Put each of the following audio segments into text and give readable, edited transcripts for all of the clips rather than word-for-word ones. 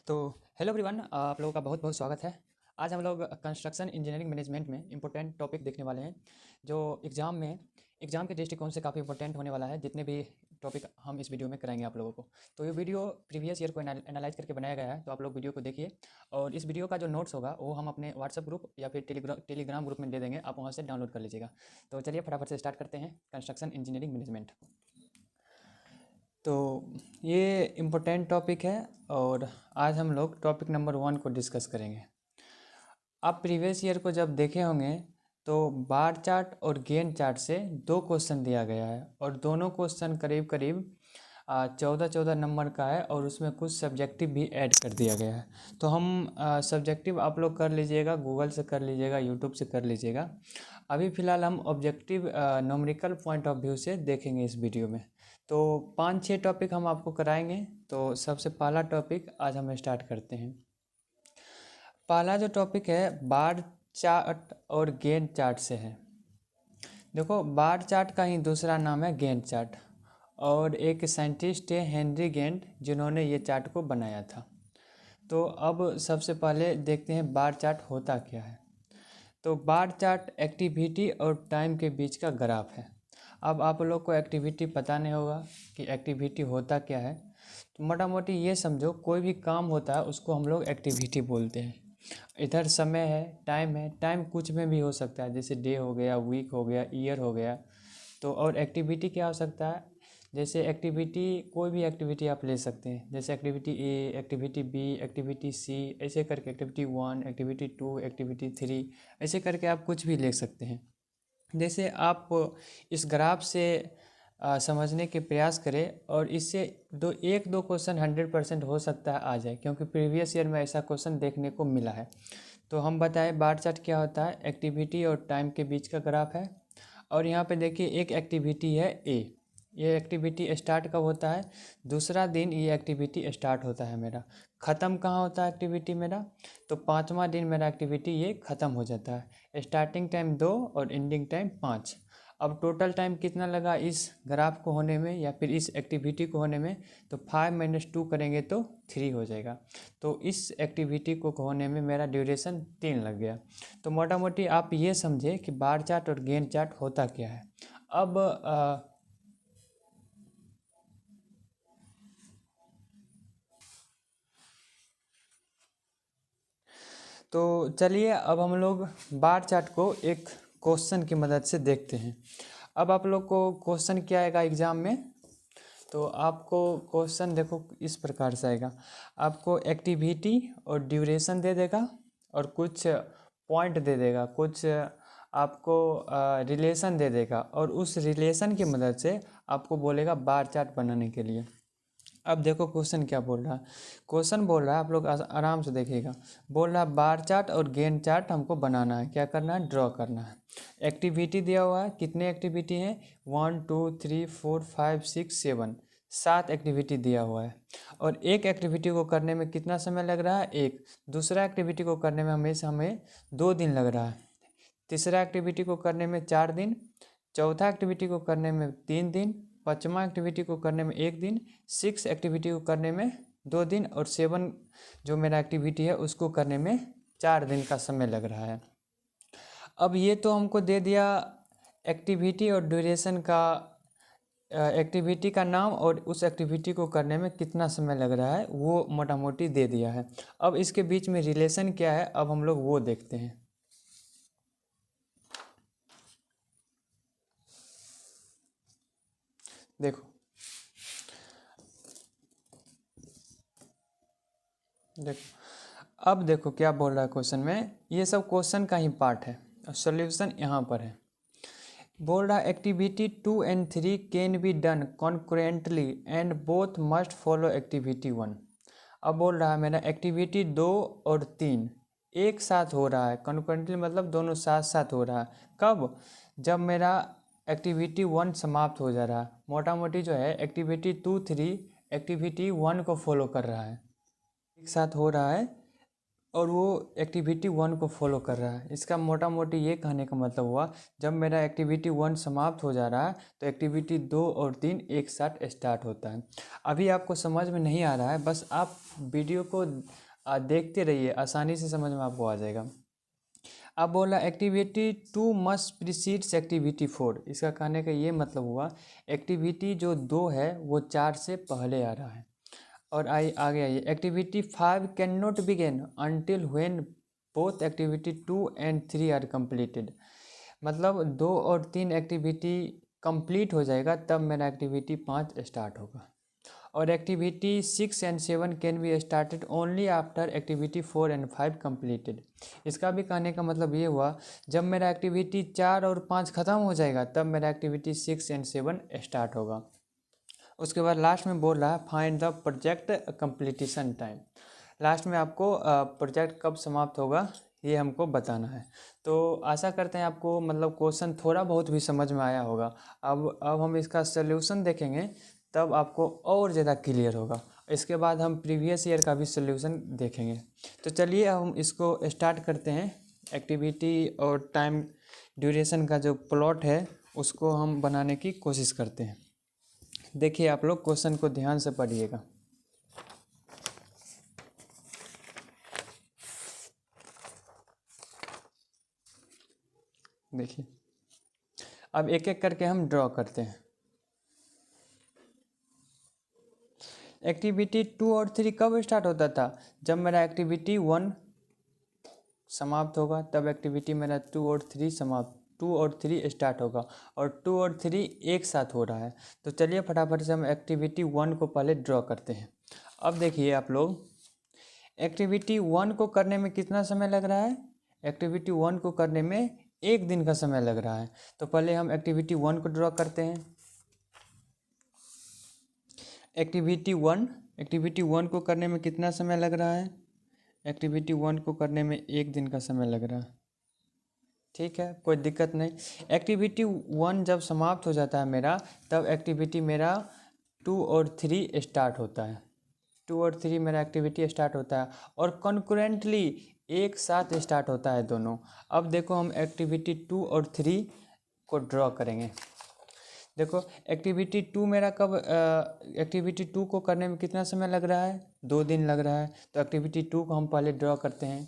तो hello everyone, आप लोगों का बहुत बहुत स्वागत है। आज हम लोग कंस्ट्रक्शन इंजीनियरिंग मैनेजमेंट में इंपॉर्टेंट टॉपिक देखने वाले हैं जो एग्ज़ाम के दृष्टिकोण से काफ़ी इंपॉर्टेंट होने वाला है। जितने भी टॉपिक हम इस वीडियो में कराएंगे आप लोगों को, तो ये वीडियो प्रीवियस ईयर को एनालाइज करके बनाया गया है। तो आप लोग वीडियो को देखिए और इस वीडियो का जो नोट्स होगा वो हम अपने व्हाट्सएप ग्रुप या फिर टेलीग्राम ग्रुप में दे देंगे, आप वहाँ से डाउनलोड कर लीजिएगा। तो चलिए फटाफट से स्टार्ट करते हैं कंस्ट्रक्शन इंजीनियरिंग मैनेजमेंट। तो ये इम्पोर्टेंट टॉपिक है और आज हम लोग टॉपिक नंबर 1 को डिस्कस करेंगे। आप प्रीवियस ईयर को जब देखे होंगे तो बार चार्ट और गेन चार्ट से 2 क्वेश्चन दिया गया है और दोनों क्वेश्चन करीब करीब 14 नंबर का है और उसमें कुछ सब्जेक्टिव भी ऐड कर दिया गया है। तो हम सब्जेक्टिव आप लोग कर लीजिएगा, गूगल से कर लीजिएगा, यूट्यूब से कर लीजिएगा। अभी फ़िलहाल हम objective numerical point of view से देखेंगे इस वीडियो में। तो 5-6 टॉपिक हम आपको कराएंगे। तो सबसे पहला टॉपिक आज हम स्टार्ट करते हैं। पहला जो टॉपिक है बार चार्ट और गेन चार्ट से है। देखो, बार चार्ट का ही दूसरा नाम है गेंट चार्ट और एक साइंटिस्ट है हेनरी गेंट जिन्होंने ये चार्ट को बनाया था। तो अब सबसे पहले देखते हैं बार चार्ट होता क्या है। तो बार चार्ट एक्टिविटी और टाइम के बीच का ग्राफ है। अब आप लोग को एक्टिविटी पता नहीं होगा कि एक्टिविटी होता क्या है, तो मोटा मोटी ये समझो कोई भी काम होता है उसको हम लोग एक्टिविटी बोलते हैं। इधर समय है, टाइम कुछ में भी हो सकता है, जैसे डे हो गया, वीक हो गया, ईयर हो गया। तो और एक्टिविटी क्या हो सकता है, जैसे एक्टिविटी कोई भी एक्टिविटी आप ले सकते हैं, जैसे activity A, activity B, activity C, ऐसे करके एक्टिविटी 1, एक्टिविटी 2, एक्टिविटी 3, ऐसे करके आप कुछ भी ले सकते हैं। जैसे आप इस ग्राफ से समझने के प्रयास करें और इससे एक दो क्वेश्चन 100% हो सकता है आ जाए, क्योंकि प्रीवियस ईयर में ऐसा क्वेश्चन देखने को मिला है। तो हम बताएं बार चार्ट क्या होता है। एक्टिविटी और टाइम के बीच का ग्राफ है और यहाँ पे देखिए एक एक्टिविटी है ए। ये एक्टिविटी स्टार्ट कब होता है, दूसरा दिन ये एक्टिविटी स्टार्ट होता है मेरा। ख़त्म कहाँ होता है एक्टिविटी मेरा, तो 5वां दिन मेरा एक्टिविटी ये ख़त्म हो जाता है। स्टार्टिंग टाइम 2 और एंडिंग टाइम 5। अब टोटल टाइम कितना लगा इस ग्राफ को होने में या फिर इस एक्टिविटी को होने में, तो 5 - 2 करेंगे तो 3 हो जाएगा। तो इस एक्टिविटी को होने में मेरा ड्यूरेशन 3 लग गया। तो मोटा मोटी आप ये समझे कि बार चार्ट और गेन चार्ट होता क्या है। अब तो चलिए अब हम लोग बार चार्ट को एक क्वेश्चन की मदद से देखते हैं। अब आप लोग को क्वेश्चन क्या आएगा एग्ज़ाम में, तो आपको क्वेश्चन देखो इस प्रकार से आएगा। आपको एक्टिविटी और ड्यूरेशन दे देगा और कुछ पॉइंट दे देगा, कुछ आपको रिलेशन दे देगा और उस रिलेशन की मदद से आपको बोलेगा बार चार्ट बनाने के लिए। अब देखो क्वेश्चन क्या बोल रहा है। क्वेश्चन बोल रहा है, आप लोग आराम से देखिएगा, बोल रहा है बार चार्ट और गेन चार्ट हमको बनाना है। क्या करना है, ड्रॉ करना है। एक्टिविटी दिया हुआ है, कितने एक्टिविटी हैं, 1 2 3 4 5 6 7, 7 एक्टिविटी दिया हुआ है। और एक एक्टिविटी को करने में कितना समय लग रहा है, एक। दूसरा एक्टिविटी को करने में हमेशा हमें 2 दिन लग रहा है। तीसरा एक्टिविटी को करने में 4 दिन। चौथा एक्टिविटी को करने में 3 दिन। पाँचवा एक्टिविटी को करने में 1 दिन। 6 एक्टिविटी को करने में 2 दिन और 7 जो मेरा एक्टिविटी है उसको करने में 4 दिन का समय लग रहा है। अब ये तो हमको दे दिया एक्टिविटी और ड्यूरेशन का, एक्टिविटी का नाम और उस एक्टिविटी को करने में कितना समय लग रहा है वो मोटा मोटी दे दिया है। अब इसके बीच में रिलेशन क्या है, अब हम लोग वो देखते हैं। देखो देखो अब देखो क्या बोल रहा है क्वेश्चन में, ये सब क्वेश्चन का ही पार्ट है और सॉल्यूशन यहाँ पर है। बोल रहा है activity 2 and 3 can be done concurrently and both must follow activity 1। अब बोल रहा है मेरा एक्टिविटी 2 और 3 एक साथ हो रहा है, कॉन्करेंटली मतलब दोनों साथ साथ हो रहा है। कब, जब मेरा एक्टिविटी 1 समाप्त हो जा रहा है। मोटा मोटी जो है एक्टिविटी 2 3 एक्टिविटी 1 को फॉलो कर रहा है, एक साथ हो रहा है और वो एक्टिविटी 1 को फॉलो कर रहा है। इसका मोटा मोटी ये कहने का मतलब हुआ, जब मेरा एक्टिविटी 1 समाप्त हो जा रहा है तो एक्टिविटी 2 और 3 एक साथ स्टार्ट होता है। अभी आपको समझ में नहीं आ रहा है, बस आप वीडियो को देखते रहिए, आसानी से समझ में आपको आ जाएगा। अब बोला एक्टिविटी 2 मस्ट प्रीसीड्स एक्टिविटी 4। इसका कहने का ये मतलब हुआ, एक्टिविटी जो 2 है वो 4 से पहले आ रहा है। और आगे आइए, activity 5 can not began until when both activity 2 and 3 are completed. मतलब 2 और 3 एक्टिविटी कंप्लीट हो जाएगा तब मेरा एक्टिविटी 5 स्टार्ट होगा। और activity 6 and 7 can be started only after activity 4 and 5 completed. इसका भी कहने का मतलब ये हुआ, जब मेरा एक्टिविटी 4 और 5 ख़त्म हो जाएगा तब मेरा एक्टिविटी 6 एंड 7 स्टार्ट होगा। उसके बाद लास्ट में बोल रहा है find the project completion time. Last में आपको प्रोजेक्ट कब समाप्त होगा ये हमको बताना है। तो आशा करते हैं आपको मतलब क्वेश्चन थोड़ा बहुत भी समझ में आया होगा। अब हम इसका सल्यूशन देखेंगे तब आपको और ज़्यादा क्लियर होगा। इसके बाद हम प्रीवियस ईयर का भी सल्यूशन देखेंगे। तो चलिए हम इसको स्टार्ट करते हैं। एक्टिविटी और टाइम ड्यूरेशन का जो प्लॉट है उसको हम बनाने की कोशिश करते हैं। देखिए आप लोग क्वेश्चन को ध्यान से पढ़िएगा। देखिए अब एक एक करके हम ड्रॉ करते हैं। एक्टिविटी 2 और 3 कब स्टार्ट होता था? जब मेरा एक्टिविटी 1 समाप्त होगा तब एक्टिविटी मेरा 2 और 3 स्टार्ट होगा। और 2 और 3 एक साथ हो रहा है। तो चलिए फटाफट से हम एक्टिविटी 1 को पहले ड्रॉ करते हैं। अब देखिए आप लोग, एक्टिविटी 1 को करने में कितना समय लग रहा है? एक्टिविटी 1 को करने में 1 दिन का समय लग रहा है। तो पहले हम एक्टिविटी 1 को ड्रॉ करते हैं। एक्टिविटी 1 को करने में कितना समय लग रहा है? एक्टिविटी 1 को करने में 1 दिन का समय लग रहा है। ठीक है, कोई दिक्कत नहीं। एक्टिविटी 1 जब समाप्त हो जाता है मेरा, तब एक्टिविटी मेरा 2 और 3 स्टार्ट होता है। 2 और 3 मेरा एक्टिविटी स्टार्ट होता है और कॉन्करेंटली एक साथ स्टार्ट होता है दोनों। अब देखो हम एक्टिविटी 2 और 3 को ड्रॉ करेंगे। देखो एक्टिविटी 2 मेरा कब एक्टिविटी 2 को करने में कितना समय लग रहा है? 2 दिन लग रहा है। तो एक्टिविटी 2 को हम पहले ड्रॉ करते हैं।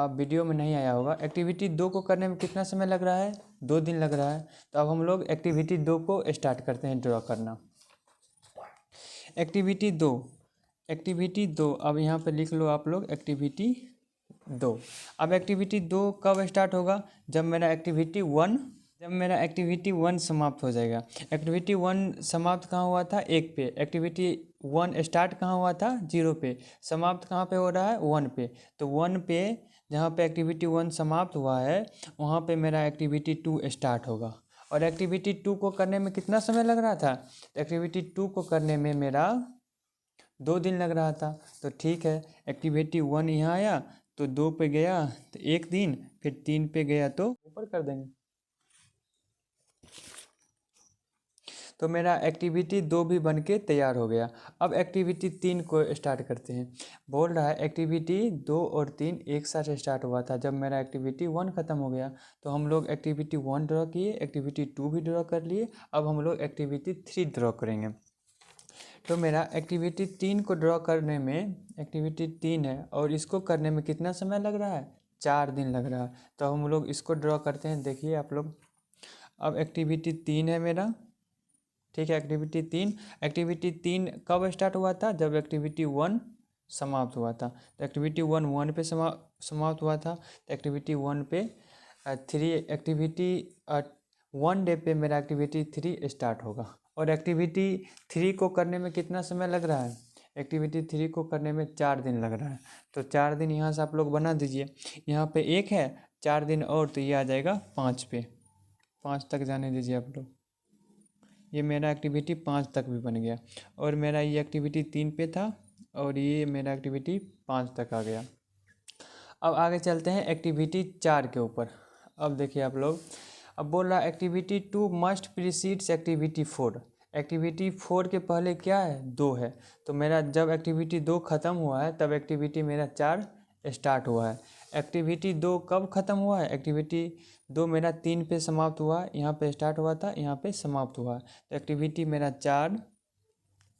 वीडियो में नहीं आया होगा। एक्टिविटी 2 को करने में कितना समय लग रहा है? 2 दिन लग रहा है। तो अब हम लोग एक्टिविटी 2 को स्टार्ट करते हैं ड्रॉ करना। एक्टिविटी 2 अब यहाँ पे लिख लो आप लोग एक्टिविटी 2। अब एक्टिविटी 2 कब स्टार्ट होगा? जब मेरा एक्टिविटी 1 समाप्त हो जाएगा। एक्टिविटी 1 समाप्त कहाँ हुआ था? 1 पे। एक्टिविटी 1 स्टार्ट कहाँ हुआ था? 0 पे। समाप्त कहाँ पे हो रहा है? 1 पे। तो 1 पे जहाँ पे एक्टिविटी 1 समाप्त हुआ है वहाँ पे मेरा एक्टिविटी 2 स्टार्ट होगा। और एक्टिविटी 2 को करने में कितना समय लग रहा था? एक्टिविटी 2 को करने में मेरा 2 दिन लग रहा था। तो ठीक है, एक्टिविटी 1 यहाँ आया तो 2 पे गया तो 1 दिन, फिर 3 पे गया तो ऊपर कर देंगे। तो मेरा एक्टिविटी 2 भी बन के तैयार हो गया। अब एक्टिविटी 3 को स्टार्ट करते हैं। बोल रहा है एक्टिविटी 2 और 3 एक साथ स्टार्ट हुआ था जब मेरा एक्टिविटी 1 ख़त्म हो गया। तो हम लोग एक्टिविटी 1 ड्रॉ किए, एक्टिविटी 2 भी ड्रॉ कर लिए। अब हम लोग एक्टिविटी 3 ड्रॉ करेंगे। तो मेरा एक्टिविटी 3 को ड्रॉ करने में, एक्टिविटी 3 है और इसको करने में कितना समय लग रहा है? 4 दिन लग रहा है। तो हम लोग इसको ड्रॉ करते हैं। देखिए आप लोग, अब एक्टिविटी 3 है मेरा। ठीक है, एक्टिविटी 3 कब स्टार्ट हुआ था? जब एक्टिविटी 1 समाप्त हुआ था। तो एक्टिविटी 1 पे समाप्त हुआ था। तो एक्टिविटी 1 पे 1 डे पे मेरा एक्टिविटी 3 स्टार्ट होगा। और एक्टिविटी 3 को करने में कितना समय लग रहा है? एक्टिविटी 3 को करने में 4 दिन लग रहा है। तो 4 दिन यहाँ से आप लोग बना दीजिए। यहाँ पे 1 है, 4 दिन और तो ये आ जाएगा 5 पे। 5 तक जाने दीजिए आप लोग। ये मेरा एक्टिविटी 5 तक भी बन गया। और मेरा ये एक्टिविटी 3 पे था और ये मेरा एक्टिविटी 5 तक आ गया। अब आगे चलते हैं एक्टिविटी 4 के ऊपर। अब देखिए आप लोग, अब बोल रहा है activity 2 must precedes activity 4। Activity 4 के पहले क्या है? 2 है। तो मेरा जब एक्टिविटी 2 ख़त्म हुआ है तब एक्टिविटी मेरा 4 स्टार्ट हुआ है। एक्टिविटी 2 कब ख़त्म हुआ है? एक्टिविटी 2 मेरा 3 पे समाप्त हुआ, यहाँ पे स्टार्ट हुआ था, यहाँ पे समाप्त हुआ। तो एक्टिविटी मेरा 4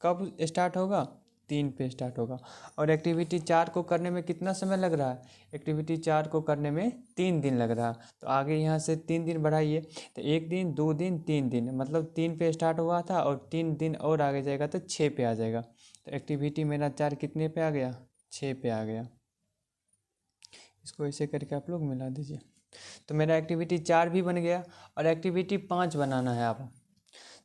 कब स्टार्ट होगा? 3 पे स्टार्ट होगा। और एक्टिविटी 4 को करने में कितना समय लग रहा है? एक्टिविटी 4 को करने में 3 दिन लग रहा है। तो आगे यहाँ से 3 दिन बढ़ाइए, तो 1 दिन, 2 दिन, 3 दिन, मतलब 3 पे स्टार्ट हुआ था और 3 दिन और आगे जाएगा तो 6 पे आ जाएगा। तो एक्टिविटी मेरा 4 कितने पे आ गया? 6 पे आ गया। इसको ऐसे करके आप लोग मिला दीजिए। तो मेरा एक्टिविटी 4 भी बन गया और एक्टिविटी 5 बनाना है आप।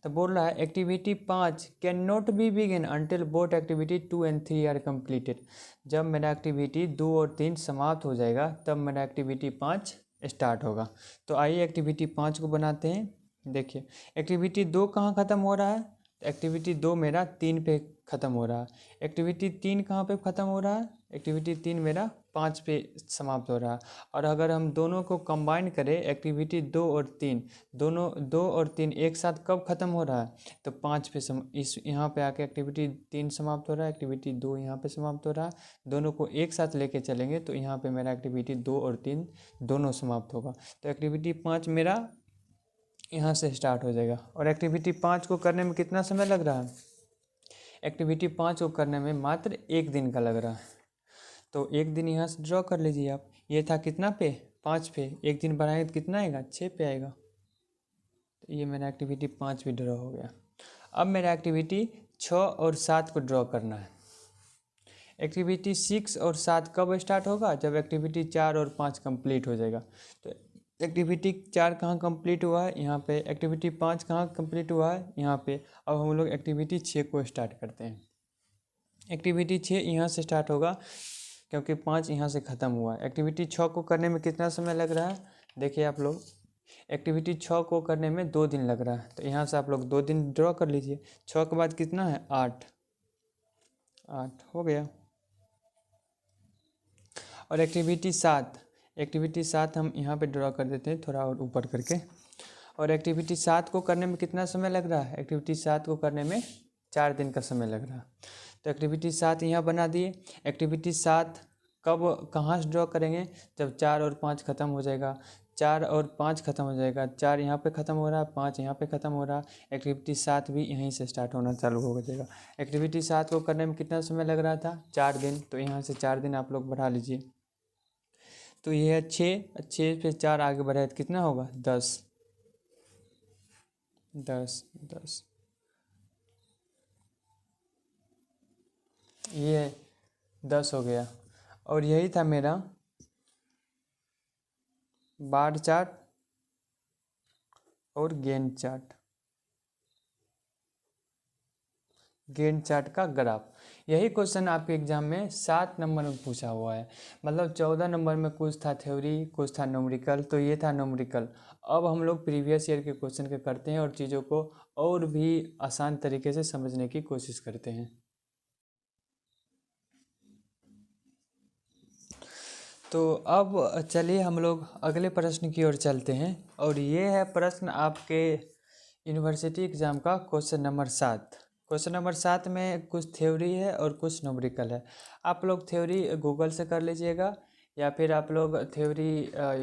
तो बोल रहा है activity 5 can not be begin until both activity 2 and 3 are completed. जब मेरा एक्टिविटी 2 और 3 समाप्त हो जाएगा तब मेरा एक्टिविटी 5 स्टार्ट होगा। तो आइए एक्टिविटी 5 को बनाते हैं। देखिए एक्टिविटी 2 कहाँ ख़त्म हो रहा है? एक्टिविटी 2 मेरा 3 पे ख़त्म हो रहा है। एक्टिविटी 3 कहाँ पे ख़त्म हो रहा है? एक्टिविटी 3 मेरा 5 पे समाप्त हो रहा है। और अगर हम दोनों को कंबाइन करें, एक्टिविटी 2 और 3, दोनों 2 और 3 एक साथ कब ख़त्म हो रहा है? तो 5 पे इस यहाँ पे आके एक्टिविटी 3 समाप्त हो रहा है, एक्टिविटी 2 यहाँ पे समाप्त हो रहा है। दोनों को एक साथ लेके चलेंगे तो यहाँ पे मेरा एक्टिविटी 2 और 3 दोनों समाप्त होगा। तो एक्टिविटी 5 मेरा यहाँ से स्टार्ट हो जाएगा। और एक्टिविटी 5 को करने में कितना समय लग रहा है? एक्टिविटी 5 को करने में मात्र 1 दिन का लग रहा है। तो 1 दिन यहाँ से ड्रॉ कर लीजिए आप। ये था कितना पे? 5 पे। 1 दिन बढ़ाएंगे तो कितना आएगा? 6 पे आएगा। तो ये मेरा एक्टिविटी 5 भी ड्रॉ हो गया। अब मेरा एक्टिविटी 6 और 7 को ड्रॉ करना है। एक्टिविटी 6 और 7 कब स्टार्ट होगा? जब एक्टिविटी 4 और 5 कंप्लीट हो जाएगा। तो एक्टिविटी 4 कहाँ कंप्लीट हुआ है? यहाँ पे। एक्टिविटी 5 कहाँ कंप्लीट हुआ है? यहाँ पे। अब हम लोग एक्टिविटी 6 को स्टार्ट करते हैं। एक्टिविटी 6 यहाँ से स्टार्ट होगा क्योंकि 5 यहाँ से ख़त्म हुआ है। एक्टिविटी 6 को करने में कितना समय लग रहा है? देखिए आप लोग, एक्टिविटी 6 को करने में 2 दिन लग रहा है। तो यहाँ से आप लोग 2 दिन ड्रॉ कर लीजिए। 6 के बाद कितना है? 8 हो गया। और एक्टिविटी 7 हम यहाँ पे ड्रॉ कर देते हैं थोड़ा और ऊपर करके। और एक्टिविटी 7 को करने में कितना समय लग रहा है? एक्टिविटी 7 को करने में 4 दिन का समय लग रहा है। तो एक्टिविटी 7 यहाँ बना दिए। एक्टिविटी 7 कब कहाँ से ड्रॉ करेंगे? जब 4 और 5 ख़त्म हो जाएगा। 4 और 5 ख़त्म हो जाएगा। 4 यहाँ पे ख़त्म हो रहा है, 5 यहाँ पे ख़त्म हो रहा है। एक्टिविटी 7 भी यहीं से स्टार्ट होना चालू हो जाएगा। एक्टिविटी 7 को करने में कितना समय लग रहा था? 4 दिन। तो यहाँ से 4 दिन आप लोग बढ़ा लीजिए। तो ये है 6 पे 4 आगे बढ़े तो कितना होगा? 10। ये 10 हो गया। और यही था मेरा बार चार्ट और गेन चार्ट का ग्राफ। यही क्वेश्चन आपके एग्जाम में 7 नंबर में पूछा हुआ है। मतलब 14 नंबर में कुछ था थ्योरी, कुछ था न्यूमेरिकल। तो ये था न्यूमेरिकल। अब हम लोग प्रीवियस ईयर के क्वेश्चन के करते हैं और चीज़ों को और भी आसान तरीके से समझने की कोशिश करते हैं। तो अब चलिए हम लोग अगले प्रश्न की ओर चलते हैं। और ये है प्रश्न आपके यूनिवर्सिटी एग्ज़ाम का क्वेश्चन नंबर 7। क्वेश्चन नंबर 7 में कुछ थ्योरी है और कुछ न्यूमेरिकल है। आप लोग थ्योरी गूगल से कर लीजिएगा या फिर आप लोग थ्योरी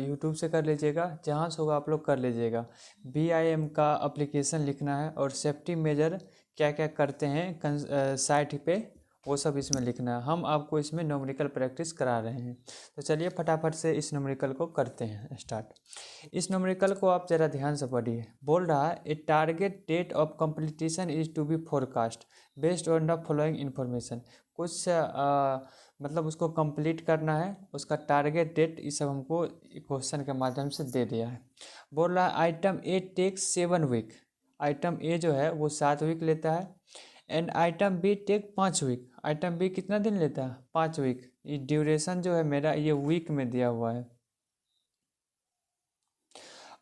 यूट्यूब से कर लीजिएगा, जहाँ से होगा आप लोग कर लीजिएगा। BIM का एप्लीकेशन लिखना है और सेफ्टी मेजर क्या क्या करते हैं साइट पे, वो सब इसमें लिखना है। हम आपको इसमें न्यूमेरिकल प्रैक्टिस करा रहे हैं। तो चलिए फटाफट से इस न्यूमेरिकल को करते हैं स्टार्ट। इस न्यूमेरिकल को आप ज़रा ध्यान से पढ़िए। बोल रहा है a target date of completion is to be forecast based on the following information. कुछ मतलब उसको कंप्लीट करना है, उसका टारगेट डेट ये सब हमको क्वेश्चन के माध्यम से दे दिया है। बोल रहा है item A takes 7 week. Item A जो है वो 7 वीक लेता है। And item B take 5 week. Item B कितना दिन लेता है? 5 वीक। ये ड्यूरेशन जो है मेरा ये वीक में दिया हुआ है।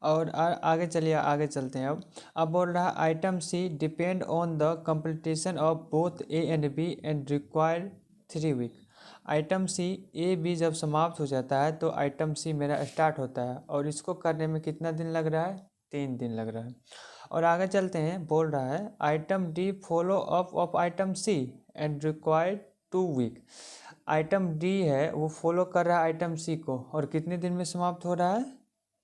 और आगे चलिए, आगे चलते हैं। अब बोल रहा है item C depend on the completion of both A and B and require 3 week. Item C A B जब समाप्त हो जाता है तो आइटम सी मेरा स्टार्ट होता है और इसको करने में कितना दिन लग रहा है? 3 दिन लग रहा है। और आगे चलते हैं। बोल रहा है item D follow up of item C and require 2 week. Item D है वो फॉलो कर रहा है आइटम सी को, और कितने दिन में समाप्त हो रहा है?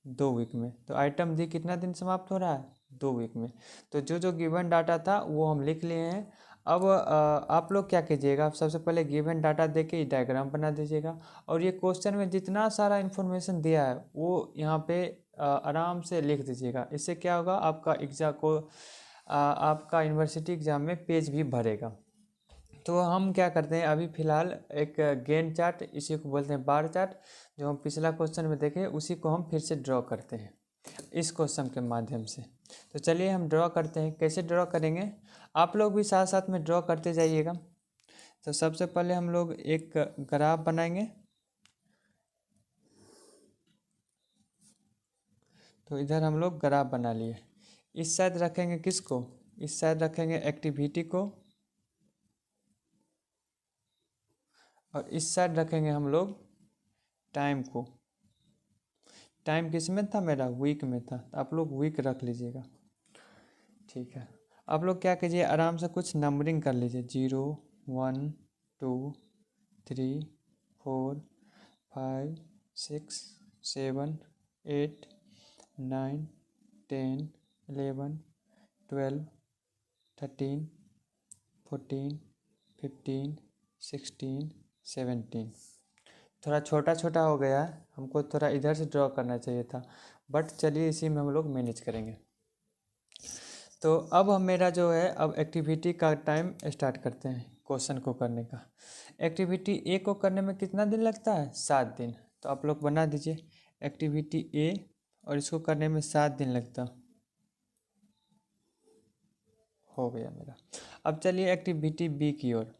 2 वीक में। तो आइटम डी कितना दिन समाप्त हो रहा है? 2 वीक में। तो जो जो गिवन डाटा था वो हम लिख लिए हैं। अब आप लोग क्या कीजिएगा, आप सबसे पहले गिवन डाटा दे के डायग्राम बना दीजिएगा, और ये क्वेश्चन में जितना सारा इन्फॉर्मेशन दिया है वो यहाँ पे आराम से लिख दीजिएगा। इससे क्या होगा, आपका एग्जाम को आपका यूनिवर्सिटी एग्ज़ाम में पेज भी भरेगा। तो हम क्या करते हैं, अभी फ़िलहाल एक गैंट चार्ट, इसी को बोलते हैं बार चार्ट, जो हम पिछला क्वेश्चन में देखे उसी को हम फिर से ड्रॉ करते हैं इस क्वेश्चन के माध्यम से। तो चलिए हम ड्रॉ करते हैं। कैसे ड्रॉ करेंगे, आप लोग भी साथ साथ में ड्रॉ करते जाइएगा। तो सबसे पहले हम लोग एक ग्राफ बनाएंगे। तो इधर हम लोग ग्राफ बना लिए। इस साइड रखेंगे किसको, इस साइड रखेंगे एक्टिविटी को, और इस साइड रखेंगे हम लोग टाइम को। टाइम किस में था मेरा, वीक में था, तो आप लोग वीक रख लीजिएगा। ठीक है, आप लोग क्या कीजिए, आराम से कुछ नंबरिंग कर लीजिए, 0 1 2 3 4 5 6 7 8 9 10 11 12 13 14 15 16 17। थोड़ा छोटा छोटा हो गया है, हमको थोड़ा इधर से ड्रॉ करना चाहिए था, बट चलिए इसी में हम लोग मैनेज करेंगे। तो अब हम मेरा जो है, अब एक्टिविटी का टाइम स्टार्ट करते हैं क्वेश्चन को करने का। एक्टिविटी ए को करने में कितना दिन लगता है? 7 दिन। तो आप लोग बना दीजिए एक्टिविटी ए, और इसको करने में 7 दिन लगता। हो गया मेरा। अब चलिए एक्टिविटी बी की ओर।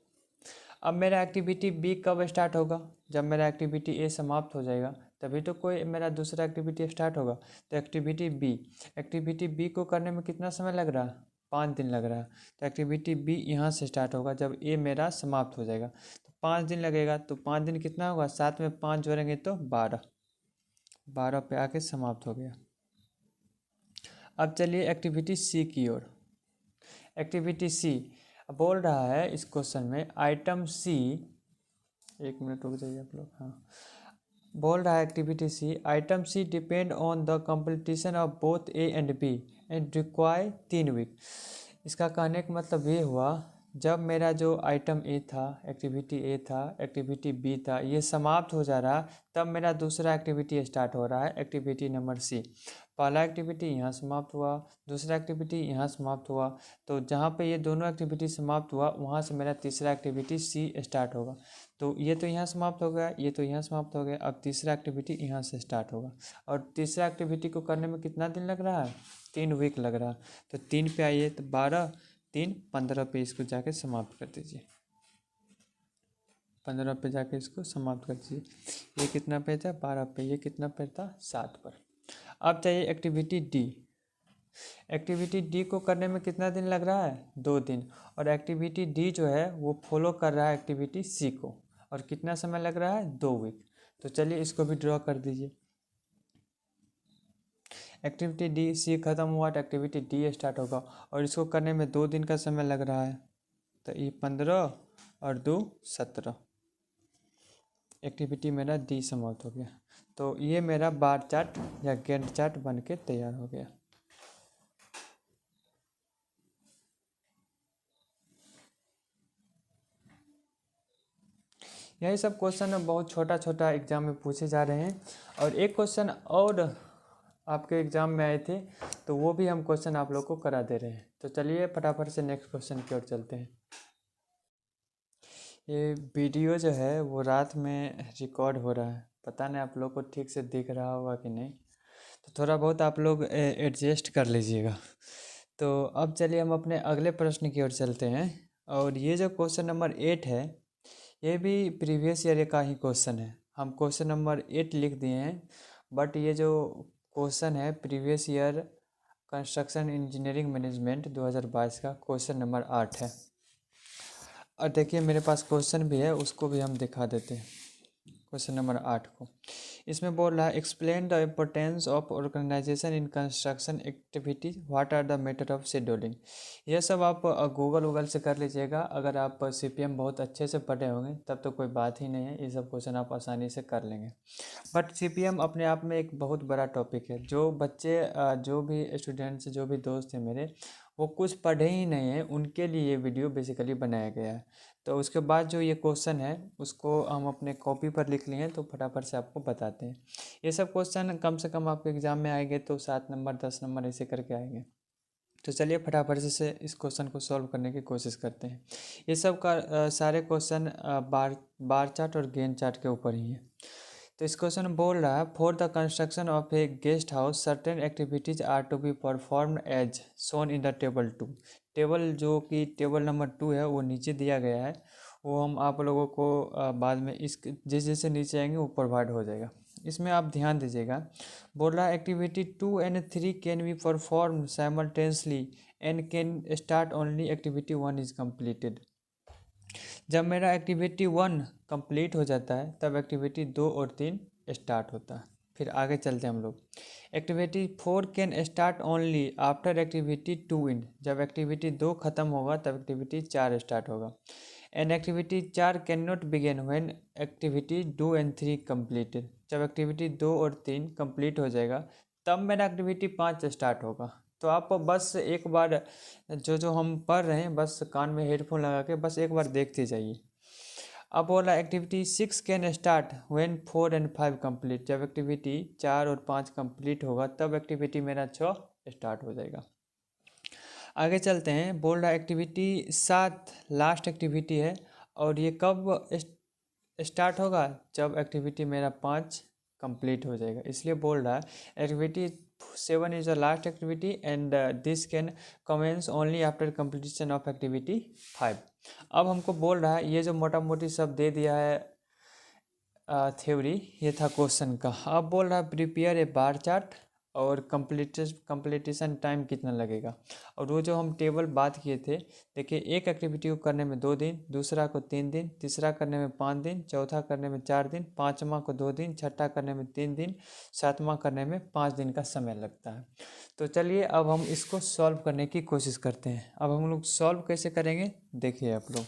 अब मेरा एक्टिविटी बी कब स्टार्ट होगा? जब मेरा एक्टिविटी ए समाप्त हो जाएगा तभी तो कोई मेरा दूसरा एक्टिविटी स्टार्ट होगा। तो एक्टिविटी बी को करने में कितना समय लग रहा है? 5 दिन लग रहा है। तो एक्टिविटी बी यहाँ से स्टार्ट होगा जब ए मेरा समाप्त हो जाएगा, तो 5 दिन लगेगा। तो 5 दिन कितना होगा, 7 में 5 जोड़ेंगे तो 12, 12 पे आके समाप्त हो गया। अब चलिए एक्टिविटी सी की ओर। एक्टिविटी सी बोल रहा है इस क्वेश्चन में आइटम सी, 1 मिनट रुक जाइए आप लोग। हाँ, बोल रहा है activity C, item C depend on the completion of both A and B and require 3 week. इसका कहने का मतलब ये हुआ, जब मेरा जो आइटम ए था, एक्टिविटी ए था, एक्टिविटी बी था, ये समाप्त हो जा रहा, तब मेरा दूसरा एक्टिविटी स्टार्ट हो रहा है, एक्टिविटी नंबर सी। पहला एक्टिविटी यहाँ समाप्त हुआ, दूसरा एक्टिविटी यहाँ समाप्त हुआ, तो जहाँ पे ये दोनों एक्टिविटी समाप्त हुआ वहाँ से मेरा तीसरा एक्टिविटी सी स्टार्ट होगा। तो ये तो यहाँ समाप्त हो गया, ये तो यहाँ समाप्त हो गया, अब तीसरा एक्टिविटी यहाँ से स्टार्ट होगा। और तीसरा एक्टिविटी को करने में कितना दिन लग रहा है? 3 वीक लग रहा है। तो 3 पे आइए, तो 12 3 15 पे इसको जाके समाप्त कर दीजिए। 15 पे जाके इसको समाप्त कर दीजिए। ये कितना पे था? 12 पे। ये कितना पे था? 7 पर। अब चाहिए एक्टिविटी डी। एक्टिविटी डी को करने में कितना दिन लग रहा है? 2 दिन। और एक्टिविटी डी जो है वो फॉलो कर रहा है एक्टिविटी सी को, और कितना समय लग रहा है? 2 वीक। तो चलिए इसको भी ड्रॉ कर दीजिए। एक्टिविटी डी सी खत्म हुआ तो एक्टिविटी डी स्टार्ट होगा, और इसको करने में 2 दिन का समय लग रहा है। तो ये 15 और 2 17। एक्टिविटी मेरा डी समाप्त हो गया। तो ये मेरा बार चार्ट या गैंट चार्ट बन के तैयार हो गया। यही सब क्वेश्चन बहुत छोटा छोटा एग्जाम में पूछे जा रहे हैं, और एक क्वेश्चन और आपके एग्ज़ाम में आए थे, तो वो भी हम क्वेश्चन आप लोग को करा दे रहे हैं। तो चलिए फटाफट से नेक्स्ट क्वेश्चन की ओर चलते हैं। ये वीडियो जो है वो रात में रिकॉर्ड हो रहा है, पता नहीं आप लोग को ठीक से दिख रहा होगा कि नहीं, तो थोड़ा बहुत आप लोग एडजस्ट कर लीजिएगा। तो अब चलिए हम अपने अगले प्रश्न की ओर चलते हैं, और ये जो क्वेश्चन नंबर 8 है ये भी प्रीवियस ईयर का ही क्वेश्चन है। हम क्वेश्चन नंबर 8 लिख दिए हैं, बट ये जो क्वेश्चन है previous year construction engineering management 2022 का क्वेश्चन नंबर 8 है। और देखिए मेरे पास क्वेश्चन भी है, उसको भी हम दिखा देते हैं। क्वेश्चन नंबर 8 को। इसमें बोल रहा है explain the importance of organisation in construction activity, what are the method of scheduling. ये सब आप गूगल से कर लीजिएगा। अगर आप सीपीएम बहुत अच्छे से पढ़े होंगे तब तो कोई बात ही नहीं है, ये सब क्वेश्चन आप आसानी से कर लेंगे। बट सीपीएम अपने आप में एक बहुत बड़ा टॉपिक है। जो बच्चे जो भी स्टूडेंट्स जो भी दोस्त हैं मेरे, वो कुछ पढ़े ही नहीं हैं, उनके लिए ये वीडियो बेसिकली बनाया गया है। तो उसके बाद जो ये क्वेश्चन है उसको हम अपने कॉपी पर लिख लिए हैं, तो फटाफट से आपको बताते हैं। ये सब क्वेश्चन कम से कम आपके एग्ज़ाम में आएंगे तो 7 नंबर 10 नंबर ऐसे करके आएंगे। तो चलिए फटाफट से इस क्वेश्चन को सॉल्व करने की कोशिश करते हैं। ये सब का सारे क्वेश्चन बार चार्ट और गेन चार्ट के ऊपर ही है। तो इस क्वेश्चन में बोल रहा है for the construction of a guest house certain activities are to be performed as shown in the table 2। Table जो कि टेबल नंबर 2 है वो नीचे दिया गया है, वो हम आप लोगों को बाद में इस जैसे नीचे आएंगे वो प्रोवाइड हो जाएगा। इसमें आप ध्यान दीजिएगा। बोल रहा है activity 2 and 3 can be perform simultaneously and can start only activity 1 is completed. जब मेरा एक्टिविटी 1 कंप्लीट हो जाता है तब एक्टिविटी 2 और 3 स्टार्ट होता है। फिर आगे चलते हैं हम लोग। Activity 4 can start only after activity 2 in. जब एक्टिविटी 2 खत्म होगा तब एक्टिविटी 4 स्टार्ट होगा। And activity 4 can not began when activity 2 and 3 completed. जब एक्टिविटी 2 और 3 कंप्लीट हो जाएगा तब मेरा एक्टिविटी 5 स्टार्ट होगा। तो आप बस एक बार जो हम पढ़ रहे हैं बस कान में हेडफोन लगा के बस एक बार देखते जाइए। अब बोला activity 6 can start when 4 and 5 complete. जब एक्टिविटी 4 और 5 कंप्लीट होगा तब एक्टिविटी मेरा 6 स्टार्ट हो जाएगा। आगे चलते हैं। बोल रहा एक्टिविटी 7 लास्ट एक्टिविटी है और ये कब स्टार्ट होगा, जब एक्टिविटी मेरा 5 कंप्लीट हो जाएगा। इसलिए बोल रहा है activity 7 is the last activity and this can commence only after completion of activity 5। अब हमको बोल रहा है ये जो मोटा मोटी सब दे दिया है थ्योरी, ये था क्वेश्चन का। अब बोल रहा है प्रिपेयर ए बार चार्ट और कंप्लीटेशन टाइम कितना लगेगा। और वो जो हम टेबल बात किए थे, देखिए एक एक्टिविटी को करने में 2 दिन, दूसरा को 3 दिन, तीसरा करने में 5 दिन, चौथा करने में 4 दिन, पाँचवा को 2 दिन, छठा करने में 3 दिन, सातवां करने में 5 दिन का समय लगता है। तो चलिए अब हम इसको सॉल्व करने की कोशिश करते हैं। अब हम लोग सॉल्व कैसे करेंगे देखिए आप लोग।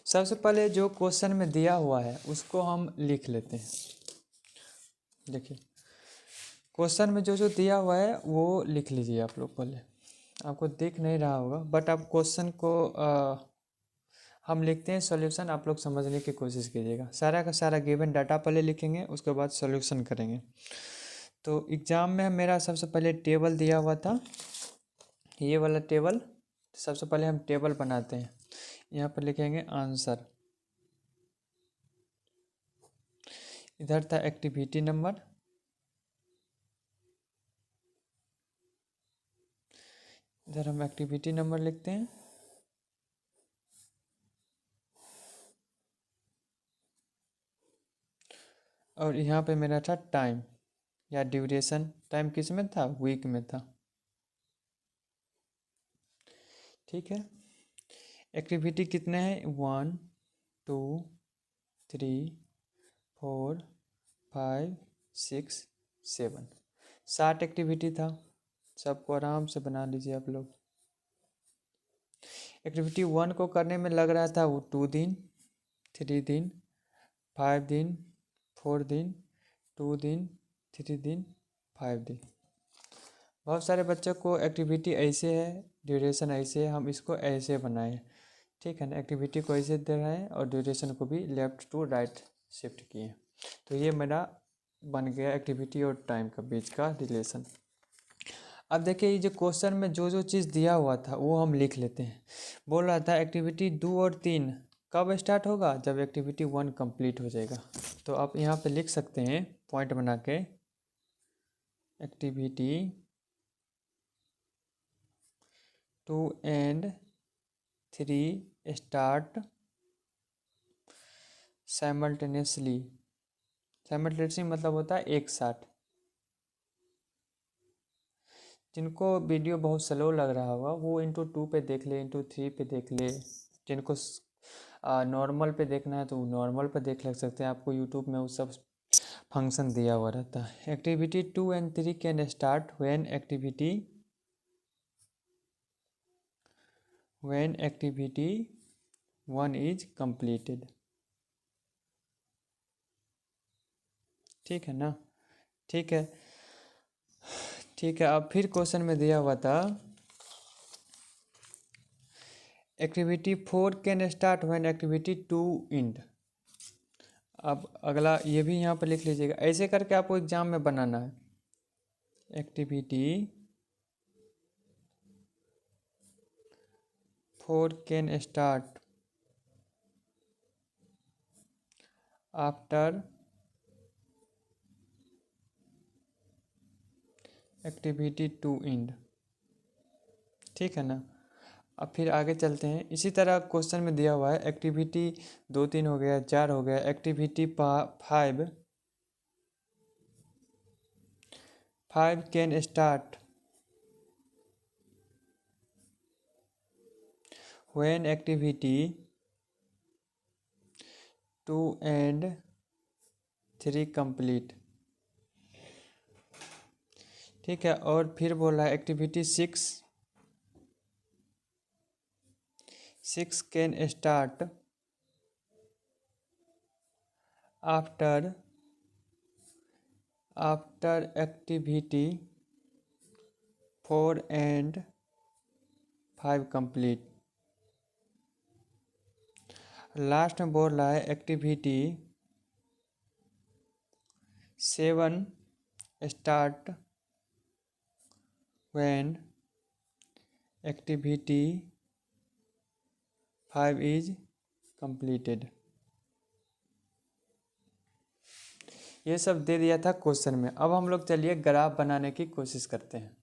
सबसे पहले जो क्वेश्चन में दिया हुआ है उसको हम लिख लेते हैं। देखिए क्वेश्चन में जो जो दिया हुआ है वो लिख लीजिए आप लोग। पहले आपको दिख नहीं रहा होगा बट आप क्वेश्चन को हम लिखते हैं सॉल्यूशन, आप लोग समझने की कोशिश कीजिएगा। सारा का सारा गिवन डाटा पहले लिखेंगे, उसके बाद सॉल्यूशन करेंगे। तो एग्ज़ाम में मेरा सबसे पहले टेबल दिया हुआ था, ये वाला टेबल। सबसे पहले हम टेबल बनाते हैं। यहाँ पर लिखेंगे आंसर, इधर था एक्टिविटी नंबर, इधर हम एक्टिविटी नंबर लिखते हैं, और यहाँ पे मेरा था टाइम या ड्यूरेशन। टाइम किस में था, वीक में था। ठीक है, एक्टिविटी कितने हैं, 1 2 3 4 5 6 7, 7 एक्टिविटी था। सबको आराम से बना लीजिए आप लोग। एक्टिविटी 1 को करने में लग रहा था वो 2 दिन, 3 दिन, 5 दिन, 4 दिन, 2 दिन, 3 दिन, 5 दिन। बहुत सारे बच्चों को एक्टिविटी ऐसे है, ड्यूरेशन ऐसे है, हम इसको ऐसे बनाए। ठीक है ना, एक्टिविटी को ऐसे दे रहे हैं और ड्यूरेशन को भी लेफ़्ट टू राइट शिफ्ट किए। तो ये मेरा बन गया एक्टिविटी और टाइम का बीच का रिलेशन। अब देखिए ये जो क्वेश्चन में जो जो चीज़ दिया हुआ था वो हम लिख लेते हैं। बोल रहा था एक्टिविटी 2 और 3 कब स्टार्ट होगा, जब एक्टिविटी 1 कंप्लीट हो जाएगा। तो आप यहाँ पे लिख सकते हैं पॉइंट बना के, activity 2 and 3 start simultaneously, simultaneously मतलब होता है एक साथ। जिनको वीडियो बहुत स्लो लग रहा होगा वो इंटू 2 पे देख ले, इंटू 3 पे देख ले। जिनको नॉर्मल पे देखना है तो वो नॉर्मल पे देख लग सकते हैं। आपको यूट्यूब में वो सब फंक्शन दिया हुआ रहता है। Activity 2 and 3 can start when activity 1 is completed। ठीक है ना? ठीक है, ठीक है। अब फिर क्वेश्चन में दिया हुआ था activity 4 can start when activity 2 and. अब अगला ये भी यहाँ पर लिख लीजिएगा, ऐसे करके आपको एग्जाम में बनाना है। Activity 4 can start after activity 2 and. ठीक है ना? अब फिर आगे चलते हैं। इसी तरह क्वेश्चन में दिया हुआ है एक्टिविटी 2 3 हो गया, 4 हो गया, activity 5 can start when activity 2 and 3 complete. ठीक है, और फिर बोल रहा है activity 6 can start after activity 4 and 5 complete. Last में बोल रहा है activity 7 start when activity 5 is completed. ये सब दे दिया था क्वेश्चन में। अब हम लोग चलिए ग्राफ बनाने की कोशिश करते हैं।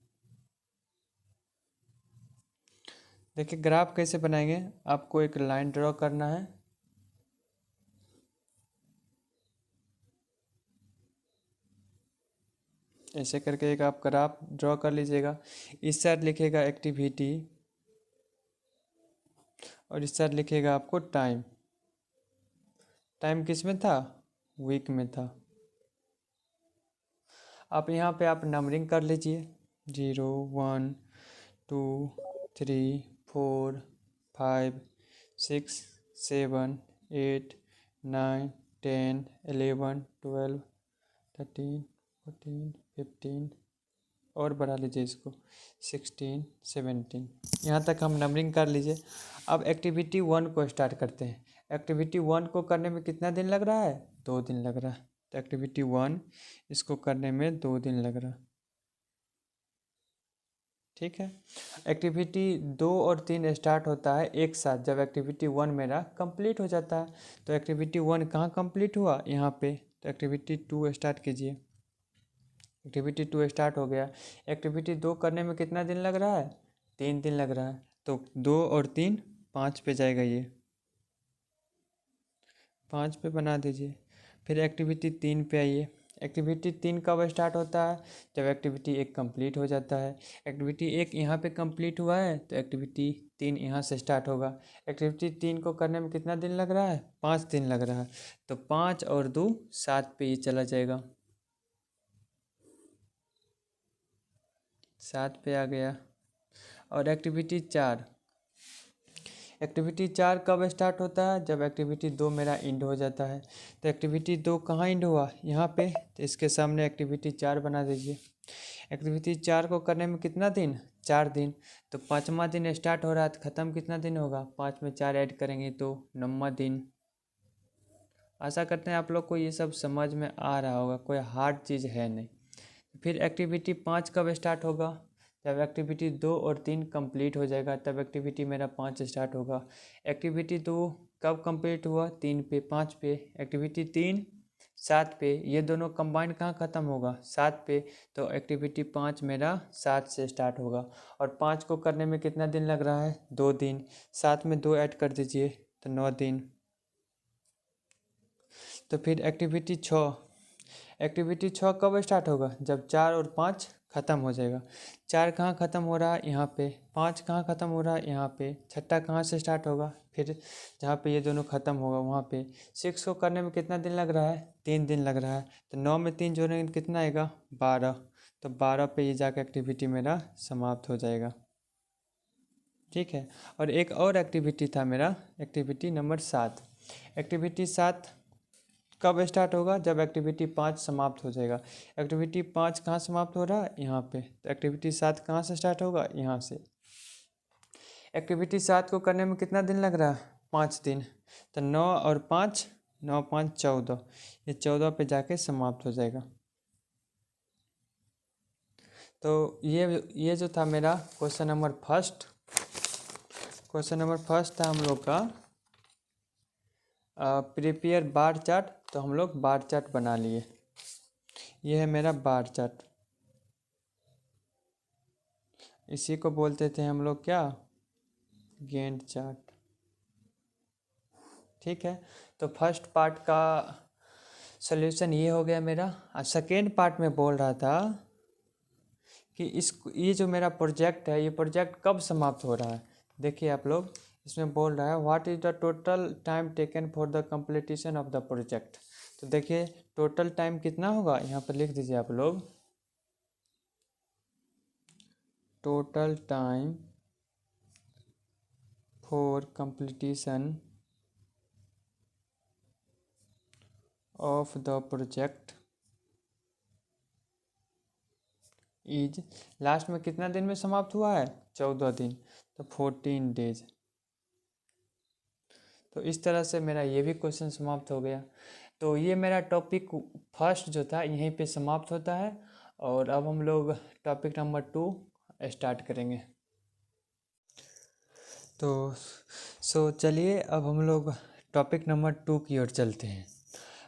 देखिए ग्राफ कैसे बनाएंगे। आपको एक लाइन ड्रॉ करना है, ऐसे करके एक आप ग्राफ ड्रॉ कर लीजिएगा। इस साइड लिखेगा एक्टिविटी और इस साइड लिखेगा आपको टाइम। टाइम किस में था? वीक में था। आप यहाँ पे आप नंबरिंग कर लीजिए, 0 1 2 3 4 5 6 7 8 9 10 11 12 13 14 15 और बढ़ा लीजिए इसको 16 17। यहाँ तक हम नंबरिंग कर लीजिए। अब एक्टिविटी 1 को स्टार्ट करते हैं। एक्टिविटी 1 को करने में कितना दिन लग रहा है? 2 दिन लग रहा है। तो एक्टिविटी 1 इसको करने में 2 दिन लग रहा है। ठीक है। एक्टिविटी 2 और 3 स्टार्ट होता है एक साथ जब एक्टिविटी 1 मेरा कंप्लीट हो जाता है। तो एक्टिविटी 1 कहाँ कंप्लीट हुआ? यहाँ पे। तो एक्टिविटी 2 स्टार्ट कीजिए। एक्टिविटी 2 स्टार्ट हो गया। एक्टिविटी 2 करने में कितना दिन लग रहा है? 3 दिन लग रहा है। तो 2 और 3 5 पे जाएगा, ये 5 पे बना दीजिए। फिर एक्टिविटी 3 पे आइए। एक्टिविटी 3 कब स्टार्ट होता है? जब एक्टिविटी 1 कंप्लीट हो जाता है। एक्टिविटी 1 यहाँ पे कंप्लीट हुआ है तो एक्टिविटी 3 यहाँ से स्टार्ट होगा। एक्टिविटी 3 को करने में कितना दिन लग रहा है? 5 दिन लग रहा है। तो 5 और 2 7 पे ये चला जाएगा, 7 पे आ गया। और एक्टिविटी 4 कब स्टार्ट होता है? जब एक्टिविटी 2 मेरा इंड हो जाता है। तो एक्टिविटी 2 कहाँ इंड हुआ? यहाँ पे। तो इसके सामने एक्टिविटी 4 बना दीजिए। एक्टिविटी 4 को करने में कितना दिन? 4 दिन। तो 5वां दिन स्टार्ट हो रहा है तो ख़त्म कितना दिन होगा? 5 में 4 ऐड करेंगे तो 9वां दिन। आशा करते हैं आप लोग को ये सब समझ में आ रहा होगा, कोई हार्ड चीज़ है नहीं। फिर एक्टिविटी 5 कब स्टार्ट होगा? जब एक्टिविटी 2 और 3 कंप्लीट हो जाएगा तब एक्टिविटी मेरा 5 स्टार्ट होगा। एक्टिविटी 2 कब कंप्लीट हुआ? 3 पे, 5 पे। एक्टिविटी 3 7 पे। ये दोनों कंबाइंड कहाँ ख़त्म होगा? 7 पे। तो एक्टिविटी 5 मेरा 7 से स्टार्ट होगा। और 5 को करने में कितना दिन लग रहा है? 2 दिन। 7 में 2 ऐड कर दीजिए तो 9 दिन। तो फिर एक्टिविटी 6 कब स्टार्ट होगा, जब 4 और 5 ख़त्म हो जाएगा। 4 कहाँ ख़त्म हो रहा है, यहाँ पे। 5 कहाँ ख़त्म हो रहा है, यहाँ पे। छठा कहाँ से स्टार्ट होगा, फिर जहाँ पे ये दोनों ख़त्म होगा वहाँ पे। 6 को करने में कितना दिन लग रहा है, 3 दिन लग रहा है। तो 9 में 3 जोड़ेंगे कितना आएगा, 12। तो 12 पे ये जाकर एक्टिविटी मेरा समाप्त हो जाएगा। ठीक है। और एक और एक्टिविटी था मेरा, एक्टिविटी नंबर 7। एक्टिविटी 7 कब स्टार्ट होगा, जब एक्टिविटी 5 समाप्त हो जाएगा। एक्टिविटी 5 कहाँ समाप्त हो रहा है, यहाँ पे। तो एक्टिविटी 7 कहाँ से स्टार्ट होगा, यहाँ से। एक्टिविटी 7 को करने में कितना दिन लग रहा है, 5 दिन। तो 9 और 5, 9 5 14, ये 14 पे जाके समाप्त हो जाएगा। तो ये जो था मेरा क्वेश्चन नंबर फर्स्ट था हम लोग का प्रिपेयर बार चार्ट। तो हम लोग बार चार्ट बना लिए। ये है मेरा बार चार्ट, इसी को बोलते थे हम लोग क्या, गैंट चार्ट। ठीक है। तो फर्स्ट पार्ट का सॉल्यूशन ये हो गया मेरा। और सेकेंड पार्ट में बोल रहा था कि ये जो मेरा प्रोजेक्ट है, ये प्रोजेक्ट कब समाप्त हो रहा है। देखिए आप लोग, इसमें बोल रहा है what is the total time taken for the completion of the project. तो देखिए टोटल टाइम कितना होगा, यहाँ पर लिख दीजिए आप लोग, total time for completion of the project is, last में कितना दिन में समाप्त हुआ है, 14 दिन। तो 14 डेज। तो इस तरह से मेरा ये भी क्वेश्चन समाप्त हो गया। तो ये मेरा टॉपिक फर्स्ट जो था यहीं पे समाप्त होता है। और अब हम लोग टॉपिक नंबर 2 स्टार्ट करेंगे। तो चलिए अब हम लोग टॉपिक नंबर 2 की ओर चलते हैं।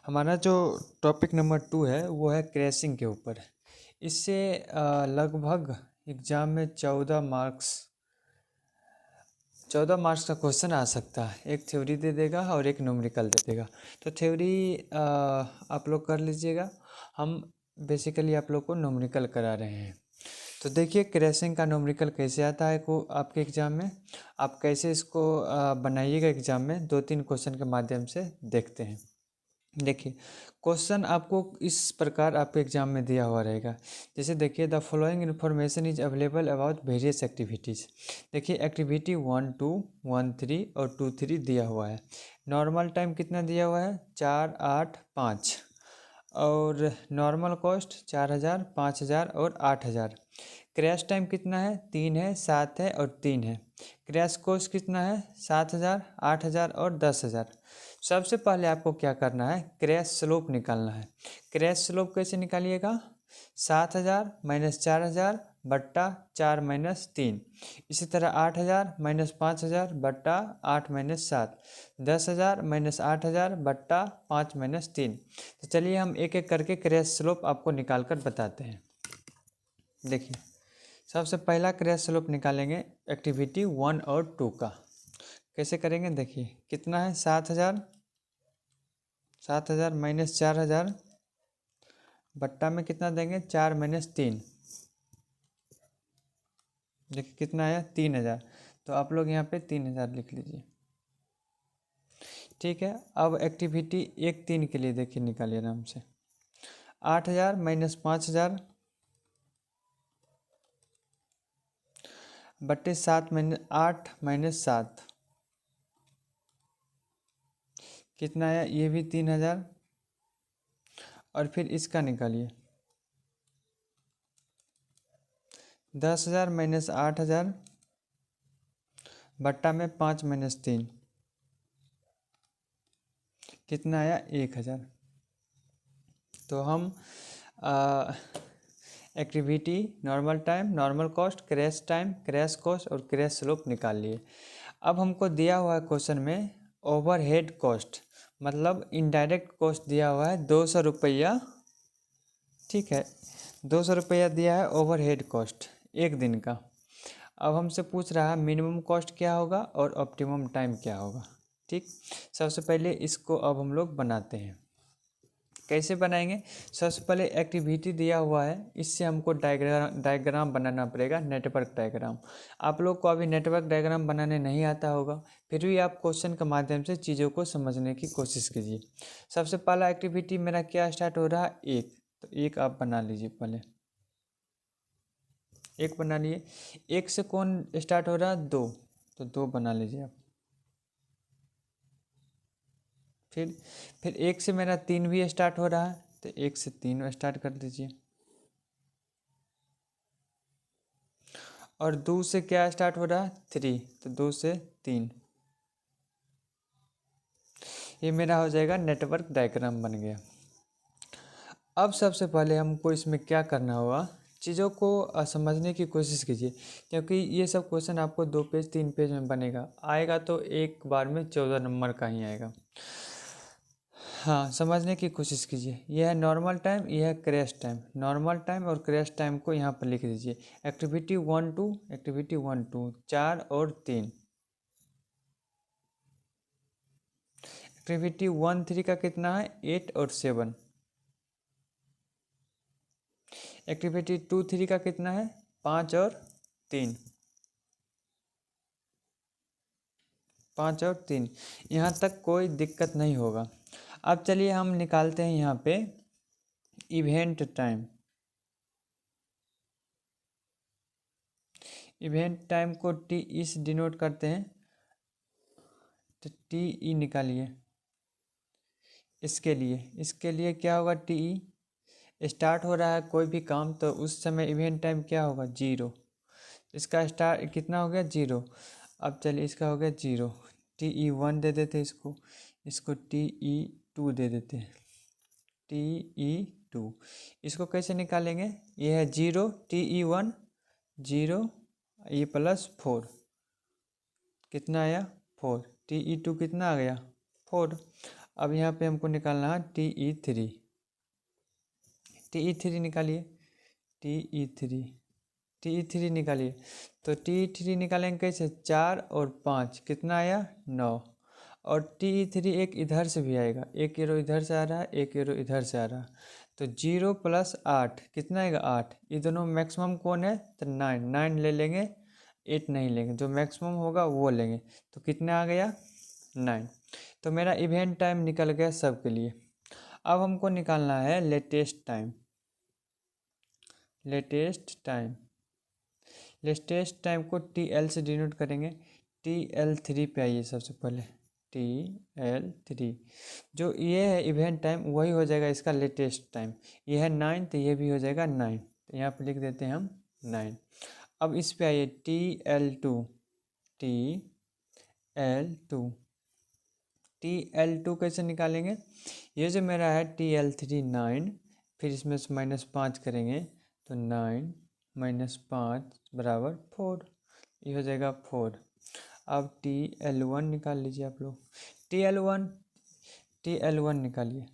हमारा जो टॉपिक नंबर 2 है वो है क्रैशिंग के ऊपर। इससे लगभग एग्ज़ाम में 14 मार्क्स का क्वेश्चन आ सकता है। एक थ्योरी दे देगा और एक न्यूमेरिकल दे देगा। तो थ्योरी आप लोग कर लीजिएगा, हम बेसिकली आप लोग को न्यूमेरिकल करा रहे हैं। तो देखिए क्रैशिंग का न्यूमेरिकल कैसे आता है को आपके एग्ज़ाम में, आप कैसे इसको बनाइएगा एग्ज़ाम में, 2-3 क्वेश्चन के माध्यम से देखते हैं। देखिए क्वेश्चन आपको इस प्रकार आपके एग्जाम में दिया हुआ रहेगा। जैसे देखिए the following information is available about various activities. देखिए एक्टिविटी 1 2 1 3 और 2 3 दिया हुआ है। नॉर्मल टाइम कितना दिया हुआ है, 4 8 5। और नॉर्मल कॉस्ट 4000 5000 और 8000। क्रैश टाइम कितना है, 3 है 7 है और 3 है। क्रैश कॉस्ट कितना है, 7000 8000 और 10000। सबसे पहले आपको क्या करना है, क्रैश स्लोप निकालना है। क्रैश स्लोप कैसे निकालिएगा, 7000 माइनस 4000 बट्टा 4 माइनस 3। इसी तरह 8000 माइनस 5000 बट्टा 8 माइनस 7। 10000 माइनस 8000 बट्टा 5 माइनस 3। तो चलिए हम एक एक करके क्रैश स्लोप आपको निकाल कर बताते हैं। देखिए सबसे पहला क्रैश स्लोप निकालेंगे एक्टिविटी 1 और 2 का। कैसे करेंगे, देखिए कितना है, 7000 माइनस 4000 बट्टा में कितना देंगे, 4 माइनस 3। देखिए कितना आया, 3000। तो आप लोग यहाँ पे 3000 लिख लीजिए। ठीक है। अब एक्टिविटी 1 3 के लिए देखिए निकालिए आराम से। 8000 माइनस 5000 बट्टे 7 माइनस 8 माइनस 7 कितना आया, ये भी 3000। और फिर इसका निकालिए, 10000 माइनस 8000 बट्टा में 5 माइनस 3 कितना आया, 1000। तो हम activity, normal time, normal cost, crash time, crash cost और क्रैश स्लोप निकाल लिए। अब हमको दिया हुआ है क्वेश्चन में ओवरहेड कॉस्ट, मतलब इनडायरेक्ट कॉस्ट दिया हुआ है 200 रुपया। ठीक है, 200 रुपया दिया है ओवरहेड कॉस्ट एक दिन का। अब हमसे पूछ रहा है मिनिमम कॉस्ट क्या होगा और ऑप्टिमम टाइम क्या होगा। ठीक, सबसे पहले इसको अब हम लोग बनाते हैं। कैसे बनाएंगे? सबसे पहले एक्टिविटी दिया हुआ है, इससे हमको डायग्राम बनाना पड़ेगा, नेटवर्क डायग्राम। आप लोग को अभी नेटवर्क डायग्राम बनाने नहीं आता होगा, फिर भी आप क्वेश्चन के माध्यम से चीज़ों को समझने की कोशिश कीजिए। सबसे पहला एक्टिविटी मेरा क्या स्टार्ट हो रहा है? एक, तो एक आप बना लीजिए, पहले एक बना लिए। एक से कौन स्टार्ट हो रहा है? दो, तो दो बना लीजिए आप। फिर एक से मेरा तीन भी स्टार्ट हो रहा है, तो एक से तीन स्टार्ट कर दीजिए। और दो से क्या स्टार्ट हो रहा है? थ्री, तो दो से तीन। ये मेरा हो जाएगा नेटवर्क डायग्राम बन गया। अब सबसे पहले हमको इसमें क्या करना होगा, चीज़ों को समझने की कोशिश कीजिए, क्योंकि ये सब क्वेश्चन आपको 2 पेज 3 पेज में बनेगा, आएगा तो एक बार में 14 नंबर का ही आएगा। हाँ, समझने की कोशिश कीजिए। यह है नॉर्मल टाइम, यह है क्रैश टाइम। नॉर्मल टाइम और क्रैश टाइम को यहाँ पर लिख दीजिए। एक्टिविटी 1 2, एक्टिविटी 1 2, 4 और 3। एक्टिविटी 1 3 का कितना है? 8 और 7। एक्टिविटी 2 3 का कितना है? 5 और 3। 5 और 3, यहाँ तक कोई दिक्कत नहीं होगा। अब चलिए हम निकालते हैं यहाँ पे इवेंट टाइम। इवेंट टाइम को टी ई से डिनोट करते हैं, तो टी ई निकालिए। इसके लिए क्या होगा? टी ई स्टार्ट हो रहा है कोई भी काम, तो उस समय इवेंट टाइम क्या होगा? 0। इसका स्टार्ट कितना हो गया? 0। अब चलिए इसका हो गया 0। टी ई 1 दे देते इसको, इसको टी ई 2 दे देते हैं, टी ई 2। इसको कैसे निकालेंगे? ये है 0 टी ई 1, 0 ये प्लस 4, कितना आया? 4। टी ई 2 कितना आ गया? 4। अब यहाँ पे हमको निकालना है टी ई 3। टी ई 3 निकालिए, टी ई 3, टी ई 3 निकालिए। तो टी ई 3 निकालेंगे कैसे? 4 और 5 कितना आया? 9। और टी ई 3 एक इधर से भी आएगा, एक एरो इधर से आ रहा है, एक एरो इधर से आ रहा है, तो 0 + 8 कितना आएगा? 8। ये दोनों मैक्सिमम कौन है? तो 9, 9 ले लेंगे, 8 नहीं लेंगे, जो मैक्सिमम होगा वो लेंगे। तो कितना आ गया? 9। तो मेरा इवेंट टाइम निकल गया सबके लिए। अब हमको निकालना है latest time. Latest time, latest time को टी एल से डिनोट करेंगे। टी एल 3 पे आइए सबसे पहले, टी एल 3। जो ये है इवेंट टाइम वही हो जाएगा इसका लेटेस्ट टाइम। ये है 9, तो ये भी हो जाएगा 9, तो यहाँ पे लिख देते हैं हम 9। अब इस पे आइए T L 2, T L 2, T L 2 कैसे निकालेंगे? ये जो मेरा है टी एल 3 9, फिर इसमें से -5 करेंगे, तो 9 - 5 = 4, ये हो जाएगा 4। अब टी एल 1 निकाल लीजिए आप लोग। टी एल 1, टी एल 1 निकालिए,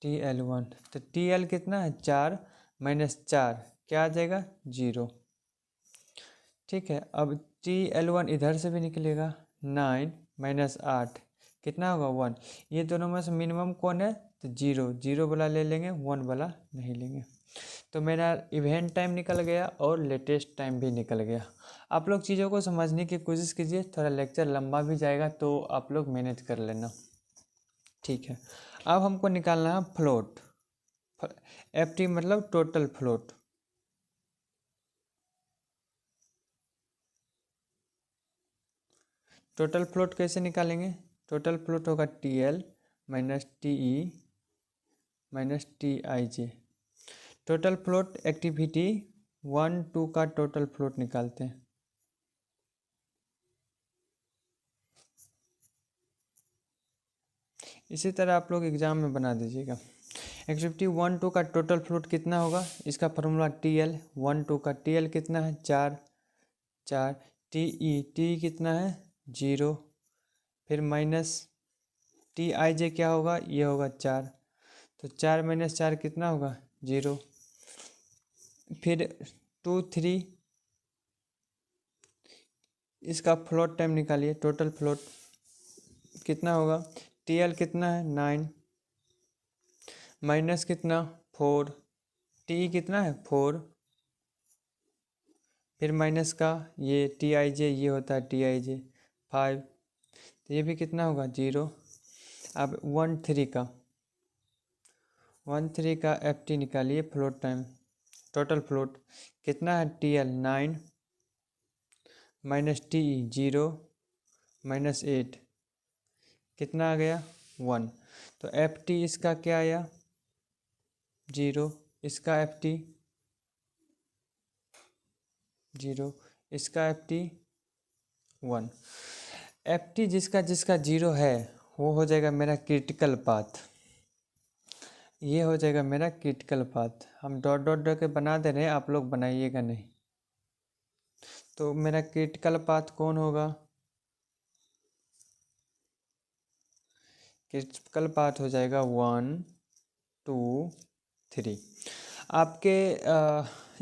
टी एल 1। तो टी एल कितना है? 4 - 4 क्या आ जाएगा? 0। ठीक है, अब टी एल 1 इधर से भी निकलेगा, 9 - 8 कितना होगा? 1। ये दोनों में से मिनिमम कौन है? तो 0, 0 वाला ले लेंगे, 1 वाला नहीं लेंगे। तो मेरा इवेंट टाइम निकल गया और लेटेस्ट टाइम भी निकल गया। आप लोग चीज़ों को समझने की कोशिश कीजिए, थोड़ा लेक्चर लंबा भी जाएगा तो आप लोग मैनेज कर लेना। ठीक है, अब हमको निकालना है फ्लोट। एफ टी मतलब टोटल फ्लोट। टोटल फ्लोट कैसे निकालेंगे? टोटल फ्लोट होगा T L - T E - T I J. Total float activity 1 2 का टोटल फ्लोट निकालते हैं। इसी तरह आप लोग एग्ज़ाम में बना दीजिएगा। एक्टिविटी 1 2 का टोटल फ्लोट कितना होगा? इसका फॉर्मूला टी एल। 1 2 का टी एल कितना है? 4 4। टी कितना है? 0। फिर माइनस टी आई जे क्या होगा? ये होगा 4, तो 4 - 4 कितना होगा? 0। फिर 2 3, इसका फ्लोट टाइम निकालिए। टोटल फ्लोट कितना होगा? टी एल कितना है? 9 माइनस कितना 4, टी कितना है 4, फिर माइनस का ये टी आई जे, ये होता है टी आई जे 5, तो ये भी कितना होगा 0। अब 1 3 का एफ टी निकालिए, फ्लोट टाइम, टोटल फ्लोट कितना है T L 9 minus T E 0 minus 8, कितना आ गया 1। तो एफ टी इसका क्या आया 0, इसका एफ टी 0, इसका एफ टी 1। एफ टी जिसका जिसका 0 है वो हो जाएगा मेरा क्रिटिकल पाथ, ये हो जाएगा मेरा क्रिटिकल पाथ। हम डॉट डॉट डॉट के बना दे रहे हैं, आप लोग बनाइएगा नहीं। तो मेरा क्रिटिकल पाथ कौन होगा, क्रिटिकल पाथ हो जाएगा 1 2 3। आपके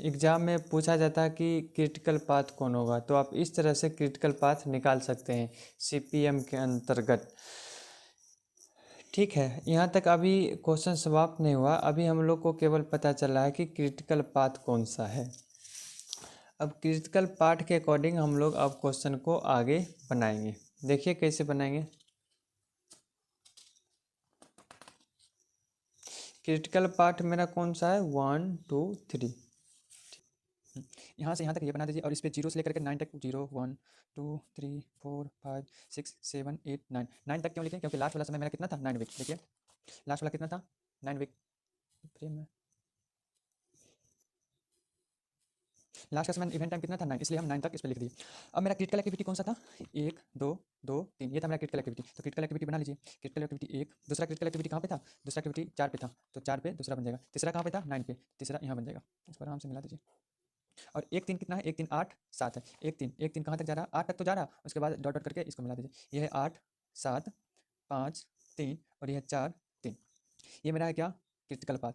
एग्ज़ाम में पूछा जाता है कि क्रिटिकल पाथ कौन होगा, तो आप इस तरह से क्रिटिकल पाथ निकाल सकते हैं सीपीएम के अंतर्गत। ठीक है, यहाँ तक अभी क्वेश्चन समाप्त नहीं हुआ, अभी हम लोग को केवल पता चला है कि क्रिटिकल पाथ कौन सा है। अब क्रिटिकल पाथ के अकॉर्डिंग हम लोग अब क्वेश्चन को आगे बनाएंगे। देखिए कैसे बनाएंगे। क्रिटिकल पार्ट मेरा कौन सा है 1 2 3। यहाँ से यहाँ तक ये बना दीजिए और इस पे 0 से लेकर के 9 तक 0 1 2 3 4 5 6 7 8 9 9 तक क्यों लिखें, क्योंकि लास्ट वाला समय मेरा कितना था 9 वीक। देखिए लास्ट वाला कितना था 9 वीक, फ्रेम में लास्ट का समय इवेंट टाइम कितना था 9, इसलिए हम 9 तक इस पर लिख दिए। अब मेरा क्रिटिकल एक्टिविटी कौन सा था 1 2 2 3, ये था मेरा क्रिटिकल एक्टिविटी। तो क्रिटिकल एक्टिविटी बना लीजिए, क्रिटिकल एक्टिविटी 1। दूसरा क्रिटिकल एक्टिविटी कहाँ पे था, दूसरा एक्टिविटी 4 पे था, तो 4 पे दूसरा बन जाएगा। तीसरा कहाँ पे था 9 पे, तीसरा यहाँ बन जाएगा। इसको आराम से मिला दीजिए। और 1 3 कितना है, 1 3 8 7 है। 1 3 कहाँ तक जा रहा है, 8 तक तो जा रहा है, उसके बाद डॉट डॉट करके इसको मिला दीजिए। ये है 8 7 5 3 और ये है 4 3। ये मेरा है क्या क्रिटिकल पाथ।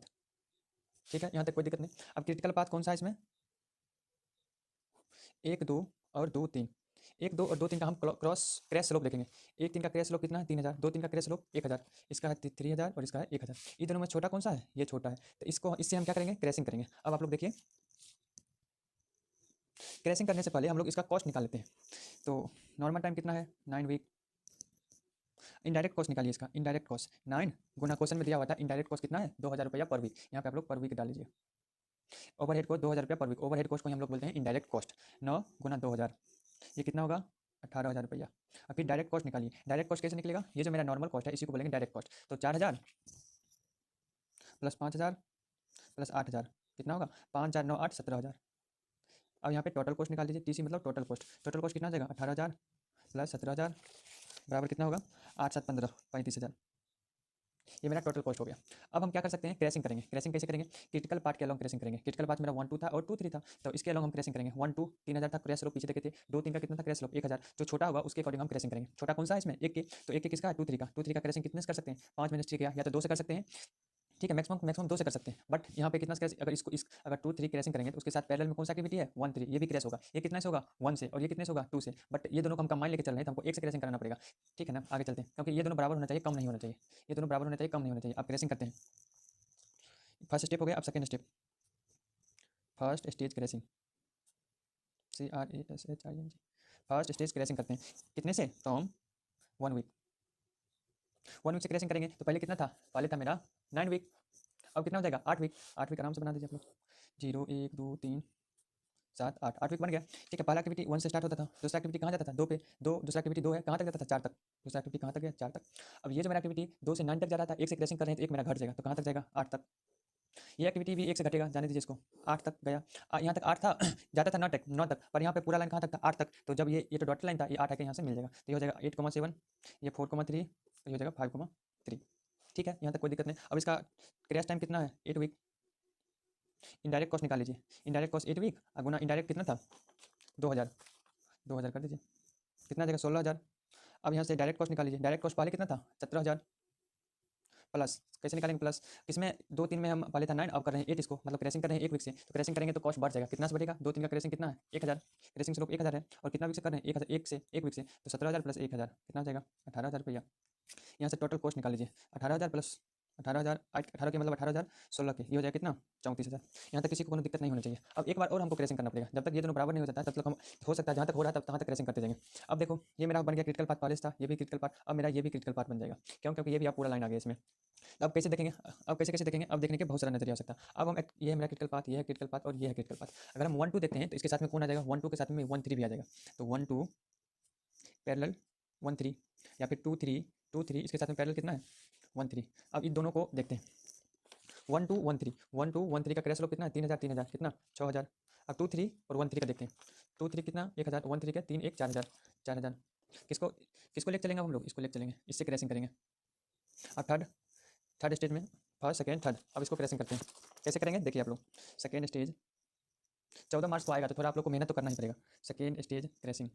ठीक है, यहाँ तक कोई दिक्कत नहीं। अब क्रिटिकल पाथ कौन सा है इसमें, 1 2 और 2 3। 1 2 और 2 3 का हम क्रॉस क्रैश स्लोप देखेंगे। 1 3 का क्रैश स्लोप कितना है 3000, 2 3 का क्रैश स्लोप 1000, इसका है 3000 और इसका है 1000। ये दोनों में छोटा कौन सा है, ये छोटा है, तो इसको इससे हम क्या करेंगे क्रैशिंग करेंगे। अब आप लोग देखिए, क्रैशिंग करने से पहले हम लोग इसका कॉस्ट निकाल लेते हैं। तो नॉर्मल टाइम कितना है 9 वीक। इनडायरेक्ट कॉस्ट निकालिए इसका, इनडायरेक्ट कॉस्ट 9 गुना क्वेश्चन में दिया हुआ था इनडायरेक्ट कॉस्ट कितना है 2000 रुपया पर वीक। यहाँ पे आप लोग पर वीक डाल लीजिए। ओवरहेड कॉस्ट 2000 रुपया पर वीक, ओवरहेड कॉस्ट को हम लोग बोलते हैं इनडायरेक्ट कॉस्ट। 9 गुना 2000, ये कितना होगा 18,000 रुपया। और फिर डायरेक्ट कॉस्ट निकालिए, डायरेक्ट कॉस्ट कैसे निकलेगा, ये जो मेरा नॉर्मल कॉस्ट है इसी को बोलेंगे डायरेक्ट कॉस्ट। तो 4000 प्लस 5000 प्लस 8000 कितना होगा 5000 9 8 17,000। अब यहाँ पे टोटल कॉस्ट निकाल दीजिए, टीसी मतलब टोटल कॉस्ट। टोटल कॉस्ट कितना हो जाएगा 18,000 प्लस 17,000 बराबर कितना होगा 8 7 15 35,000। ये मेरा टोटल कॉस्ट हो गया। अब हम क्या कर सकते हैं, क्रैशिंग करेंगे। क्रैशिंग कैसे करेंगे, क्रिटिकल पार्ट के अलॉन्ग क्रैशिंग करेंगे। क्रिटिकल पार्ट मेरा 1 2 था और 2 3 था, तो इसके अलॉन्ग हम क्रैशिंग करेंगे। 1 2 3000 था क्रैश स्लोप पीछे देखे थे, 2 3 का कितना था क्रैश स्लोप 1000, जो छोटा होगा उसके अकॉर्डिंग हम क्रैशिंग करेंगे। छोटा कौन सा है इसमें 1 के, तो 1 के किसका 2 3 का, 2 3 का क्रैशिंग कितने से कर सकते हैं 5 मैंने ठीक है, या तो 2 से कर सकते हैं। ठीक है, मैक्सिमम मैक्सिमम 2 से कर सकते हैं, बट यहाँ पे कितना से अगर इसको इस अगर 2 3 क्रैशिंग करेंगे तो उसके साथ पैरेलल में कौन सा एक्टिविटी है 1 3, ये भी क्रैश होगा। ये कितना से होगा 1 से और ये कितने से होगा 2 से, बट ये दोनों को हम कंबाइन लेके चल रहे हैं तो हमको 1 से क्रैशिंग कराना पड़ेगा। ठीक है ना, आगे चलते हैं, क्योंकि ये दोनों बराबर होना चाहिए, कम नहीं होना चाहिए। ये दोनों बराबर होना चाहिए, कम नहीं होना चाहिए। आप क्रैशिंग करते हैं, फर्स्ट स्टेप हो गया। अब second step, first stage crashing, CRASHING, first stage crashing करते हैं। कितने से, तो हम 1 वीक, 1 वीक से क्रैशिंग करेंगे। तो पहले कितना था, पहले था मेरा 9 वीक, अब कितना हो जाएगा 8 वीक। 8 वीक आराम से बना दीजिए आप लोग, 0 1 2 3 7 8, 8 वीक बन गया। ठीक है, पहला एक्टिविटी 1 से स्टार्ट होता था, दूसरा एक्टिविटी कहाँ जाता था 2 पे, 2 दूसरा एक्टिविटी 2 है कहाँ तक जाता था 4 तक, दूसरा एक्टिविटी कहाँ तक गया 4 तक। अब ये जो मेरा एक्टिविटी 2 से 9 तक जा रहा था, 1 से क्रैशिंग कर रहे हैं तो 1 मेरा घट जाएगा, तो कहाँ तक जाएगा 8 तक। ये एक्टिविटी भी 1 से घटेगा, जाने दीजिए इसको, 8 तक गया। यहाँ तक 8 था जाता था 9 तक, पर यहाँ पे पूरा लाइन कहाँ तक था 8 तक, तो जब ये तो डॉट लाइन था, ये 8 आके यहाँ से मिल जाएगा, तो ये हो जाएगा 8,7, ये 4,3, ये हो जाएगा 5,3। ठीक है, यहाँ तक कोई दिक्कत नहीं। अब इसका क्रैश टाइम कितना है 8 वीक। इनडायरेक्ट कॉस्ट निकाल लीजिए, इनडायरेक्ट कॉस्ट 8 वीक गुना इनडायरेक्ट कितना था 2000, 2000 कर दीजिए, कितना आ जाएगा 16,000। अब यहाँ से डायरेक्ट कॉस्ट निकाल लीजिए, डायरेक्ट कॉस्ट पहले कितना था 17,000, प्लस कैसे निकालेंगे प्लस, किसमें 2 3 में हम पहले था 9, अब कर रहे हैं 8, इसको मतलब क्रैशिंग कर रहे हैं 1 वीक से, तो क्रैशिंग करेंगे तो कॉस्ट बढ़ जाएगा। कितना से बढ़ेगा 2 3 का क्रैशिंग कितना है 1000, क्रैशिंग स्लोप 1000 है, और कितना वीक से कर रहे हैं 1000, 1 से 1 वीक से, तो 17,000 प्लस 1000 कितना हो जाएगा 18,000 रुपया। यहाँ से टोटल कॉस्ट निकाल लीजिए, 18,000 प्लस 18,000, 18 के मतलब 18,000, 16 के, ये हो जाएगा कितना 34,000। यहाँ तक किसी को कोई दिक्कत नहीं होनी चाहिए। अब एक बार और हमको क्रैशिंग करना पड़ेगा, जब तक ये दोनों बराबर नहीं हो जाता तब तक हम, हो सकता है जहाँ तक हो रहा है तब तहाँ तक क्रैशिंग करते जाएंगे। अब देखो ये मेरा बन गया क्रिटिकल पाथ पहले से था, ये भी क्रिटिकल पाथ, अब मेरा ये भी क्रिटिकल पाथ बन जाएगा। क्यों? क्योंकि ये भी आप पूरा लाइन आ गया इसमें। अब कैसे देखेंगे, अब कैसे कैसे देखेंगे, अब देखने के बहुत सारा नजरिया हो सकता है। अब हम ये है मेरा क्रिटिकल पाथ, ये है क्रिटिकल पाथ और ये है क्रिटिकल पाथ। अगर हम 1 2 देखते हैं तो इसके साथ में कौन आ जाएगा, 1 2 के साथ में 1 3 भी आ जाएगा। तो 1 2 पैरेलल 1 3, या फिर 2 3 2 3 इसके साथ में पैरेलल कितना है 1 3। अब इन दोनों को देखते हैं, 1 2 1 3, 1 2 1 3 का क्रैश लोग कितना है 3,000 3,000 कितना 6,000। अब 2 3 और 1 3 का देखते हैं, 2 3 कितना 1,000, 1 3 का 3 1 4,000 4,000। किसको किसको लेकर चलेंगे अब हम लोग, इसको लेकर चलेंगे, इससे क्रैशिंग करेंगे। अब थर्ड थर्ड स्टेज में, फर्स्ट सेकेंड थर्ड, अब इसको क्रैशिंग करते हैं। कैसे करेंगे देखिए आप लोग, सेकेंड स्टेज 14 मार्क्स तो आएगा तो थोड़ा आप लोग को मेहनत तो करना ही पड़ेगा। Second stage crashing,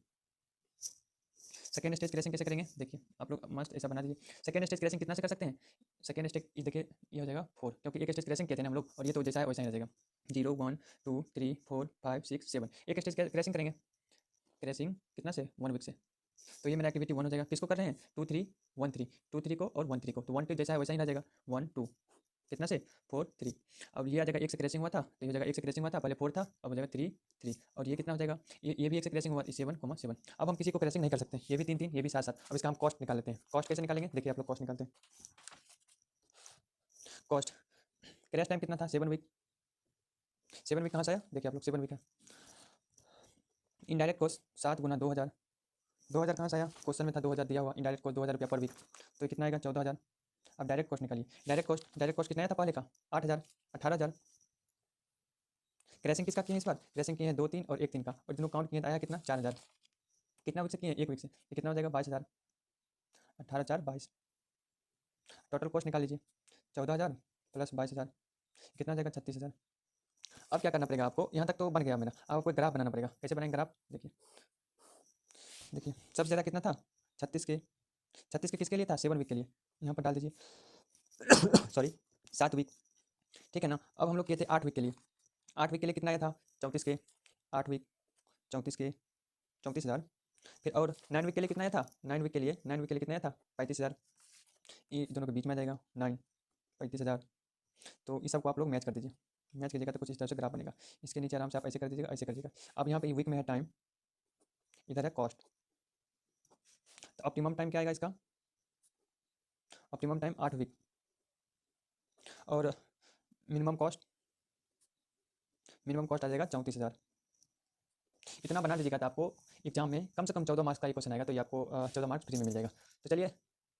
second stage crashing कैसे करेंगे देखिए आप लोग, मस्त ऐसा बना दीजिए। सेकेंड स्टेज क्रैशिंग कितना से कर सकते हैं, सेकेंड स्टेज देखिए ये हो जाएगा 4, क्योंकि एक स्टेज क्रैशिंग कहते हैं हम लोग, और ये तो जैसा है वैसा ही रह जाएगा। 0 1 2 3 4 5 6 7, एक स्टेज क्रैशिंग करेंगे, क्रैशिंग कितना से 1 वीक से। तो ये मेरा एक्टिविटी 1 हो जाएगा। किसको कर रहे हैं 2 3 1 3, 2 3 को और 1 3 को, तो 1 2 जैसा है वैसा ही रह जाएगा 1 2 कितना से 4 3। अब ये आ जाएगा, एक से क्रैशिंग हुआ था तो ये हो जाएगा, एक से क्रैशिंग हुआ था पहले 4 था, अब हो जाएगा 3 3, और ये कितना हो जाएगा, ये भी एक से क्रैशिंग हुआ 7 7। अब हम किसी को क्रैशिंग नहीं कर सकते, ये भी 3 3 ये भी 7 7। अब इसका हम कॉस्ट निकाल लेते हैं। कॉस्ट कैसे निकालेंगे देखिए आप लोग, कॉस्ट निकालते हैं। कॉस्ट क्रैश टाइम कितना था 7 वीक, 7 वीक कहाँ से आया देखिए आप लोग, 7 वीक है। इनडायरेक्ट कॉस्ट 7 गुना 2,000, 2,000 कहाँ से आया, क्वेश्चन में था 2,000 दिया हुआ, इनडायरेक्ट कॉस्ट 2,000 रुपया पर वीक, तो कितना आएगा 14,000। अब डायरेक्ट कॉस्ट निकालिए, डायरेक्ट कॉस्ट कितना था पहले का 8,000 18,000। क्रैशिंग किसका किए हैं इस बार, क्रैशिंग किए हैं 2 3 और 1 3 का, और दोनों काउंट किए तो आया कितना 4,000। कितना वीक से किए हैं 1 वीक से, ये कितना हो जाएगा 22,000, 18 4 22। टोटल कॉस्ट निकाल लीजिए, 14,000 प्लस 22,000 कितना हो जाएगा 36,000। अब क्या करना पड़ेगा आपको, यहाँ तक तो बन गया मेरा, अब आपको एक ग्राफ बनाना पड़ेगा। कैसे बनाएंगे ग्राफ देखिए, देखिए सबसे ज़्यादा कितना था 36 के, 36 के किसके लिए था 7 वीक के लिए, यहाँ पर डाल दीजिए सॉरी 7 वीक, ठीक है ना। अब हम लोग किए थे 8 वीक के लिए, 8 वीक के लिए कितना आया था 34 के, 8 वीक 34 के 34,000। फिर और 9 वीक के लिए कितना आया था, 9 वीक के लिए, 9 वीक के लिए कितना आया था 35,000। ये दोनों के बीच में आ जाएगा 9 35,000। तो इस सबको आप लोग मैच कर दीजिए, मैच कीजिएगा तो कुछ इस तरह से ग्राफ बनेगा। इसके नीचे आराम से आप ऐसे कर दीजिएगा, ऐसे कर दीजिएगा। अब यहाँ पे वीक में है टाइम, इधर है कॉस्ट, तो ऑप्टिमम टाइम क्या आएगा इसका, ऑप्टिमम टाइम 8 वीक, और मिनिमम कॉस्ट आ जाएगा 34,000। इतना बना लीजिएगा तो आपको एग्जाम में कम से कम 14 मार्क्स का एक क्वेश्चन आएगा, तो ये आपको 14 मार्क्स फ्री में मिल जाएगा। तो चलिए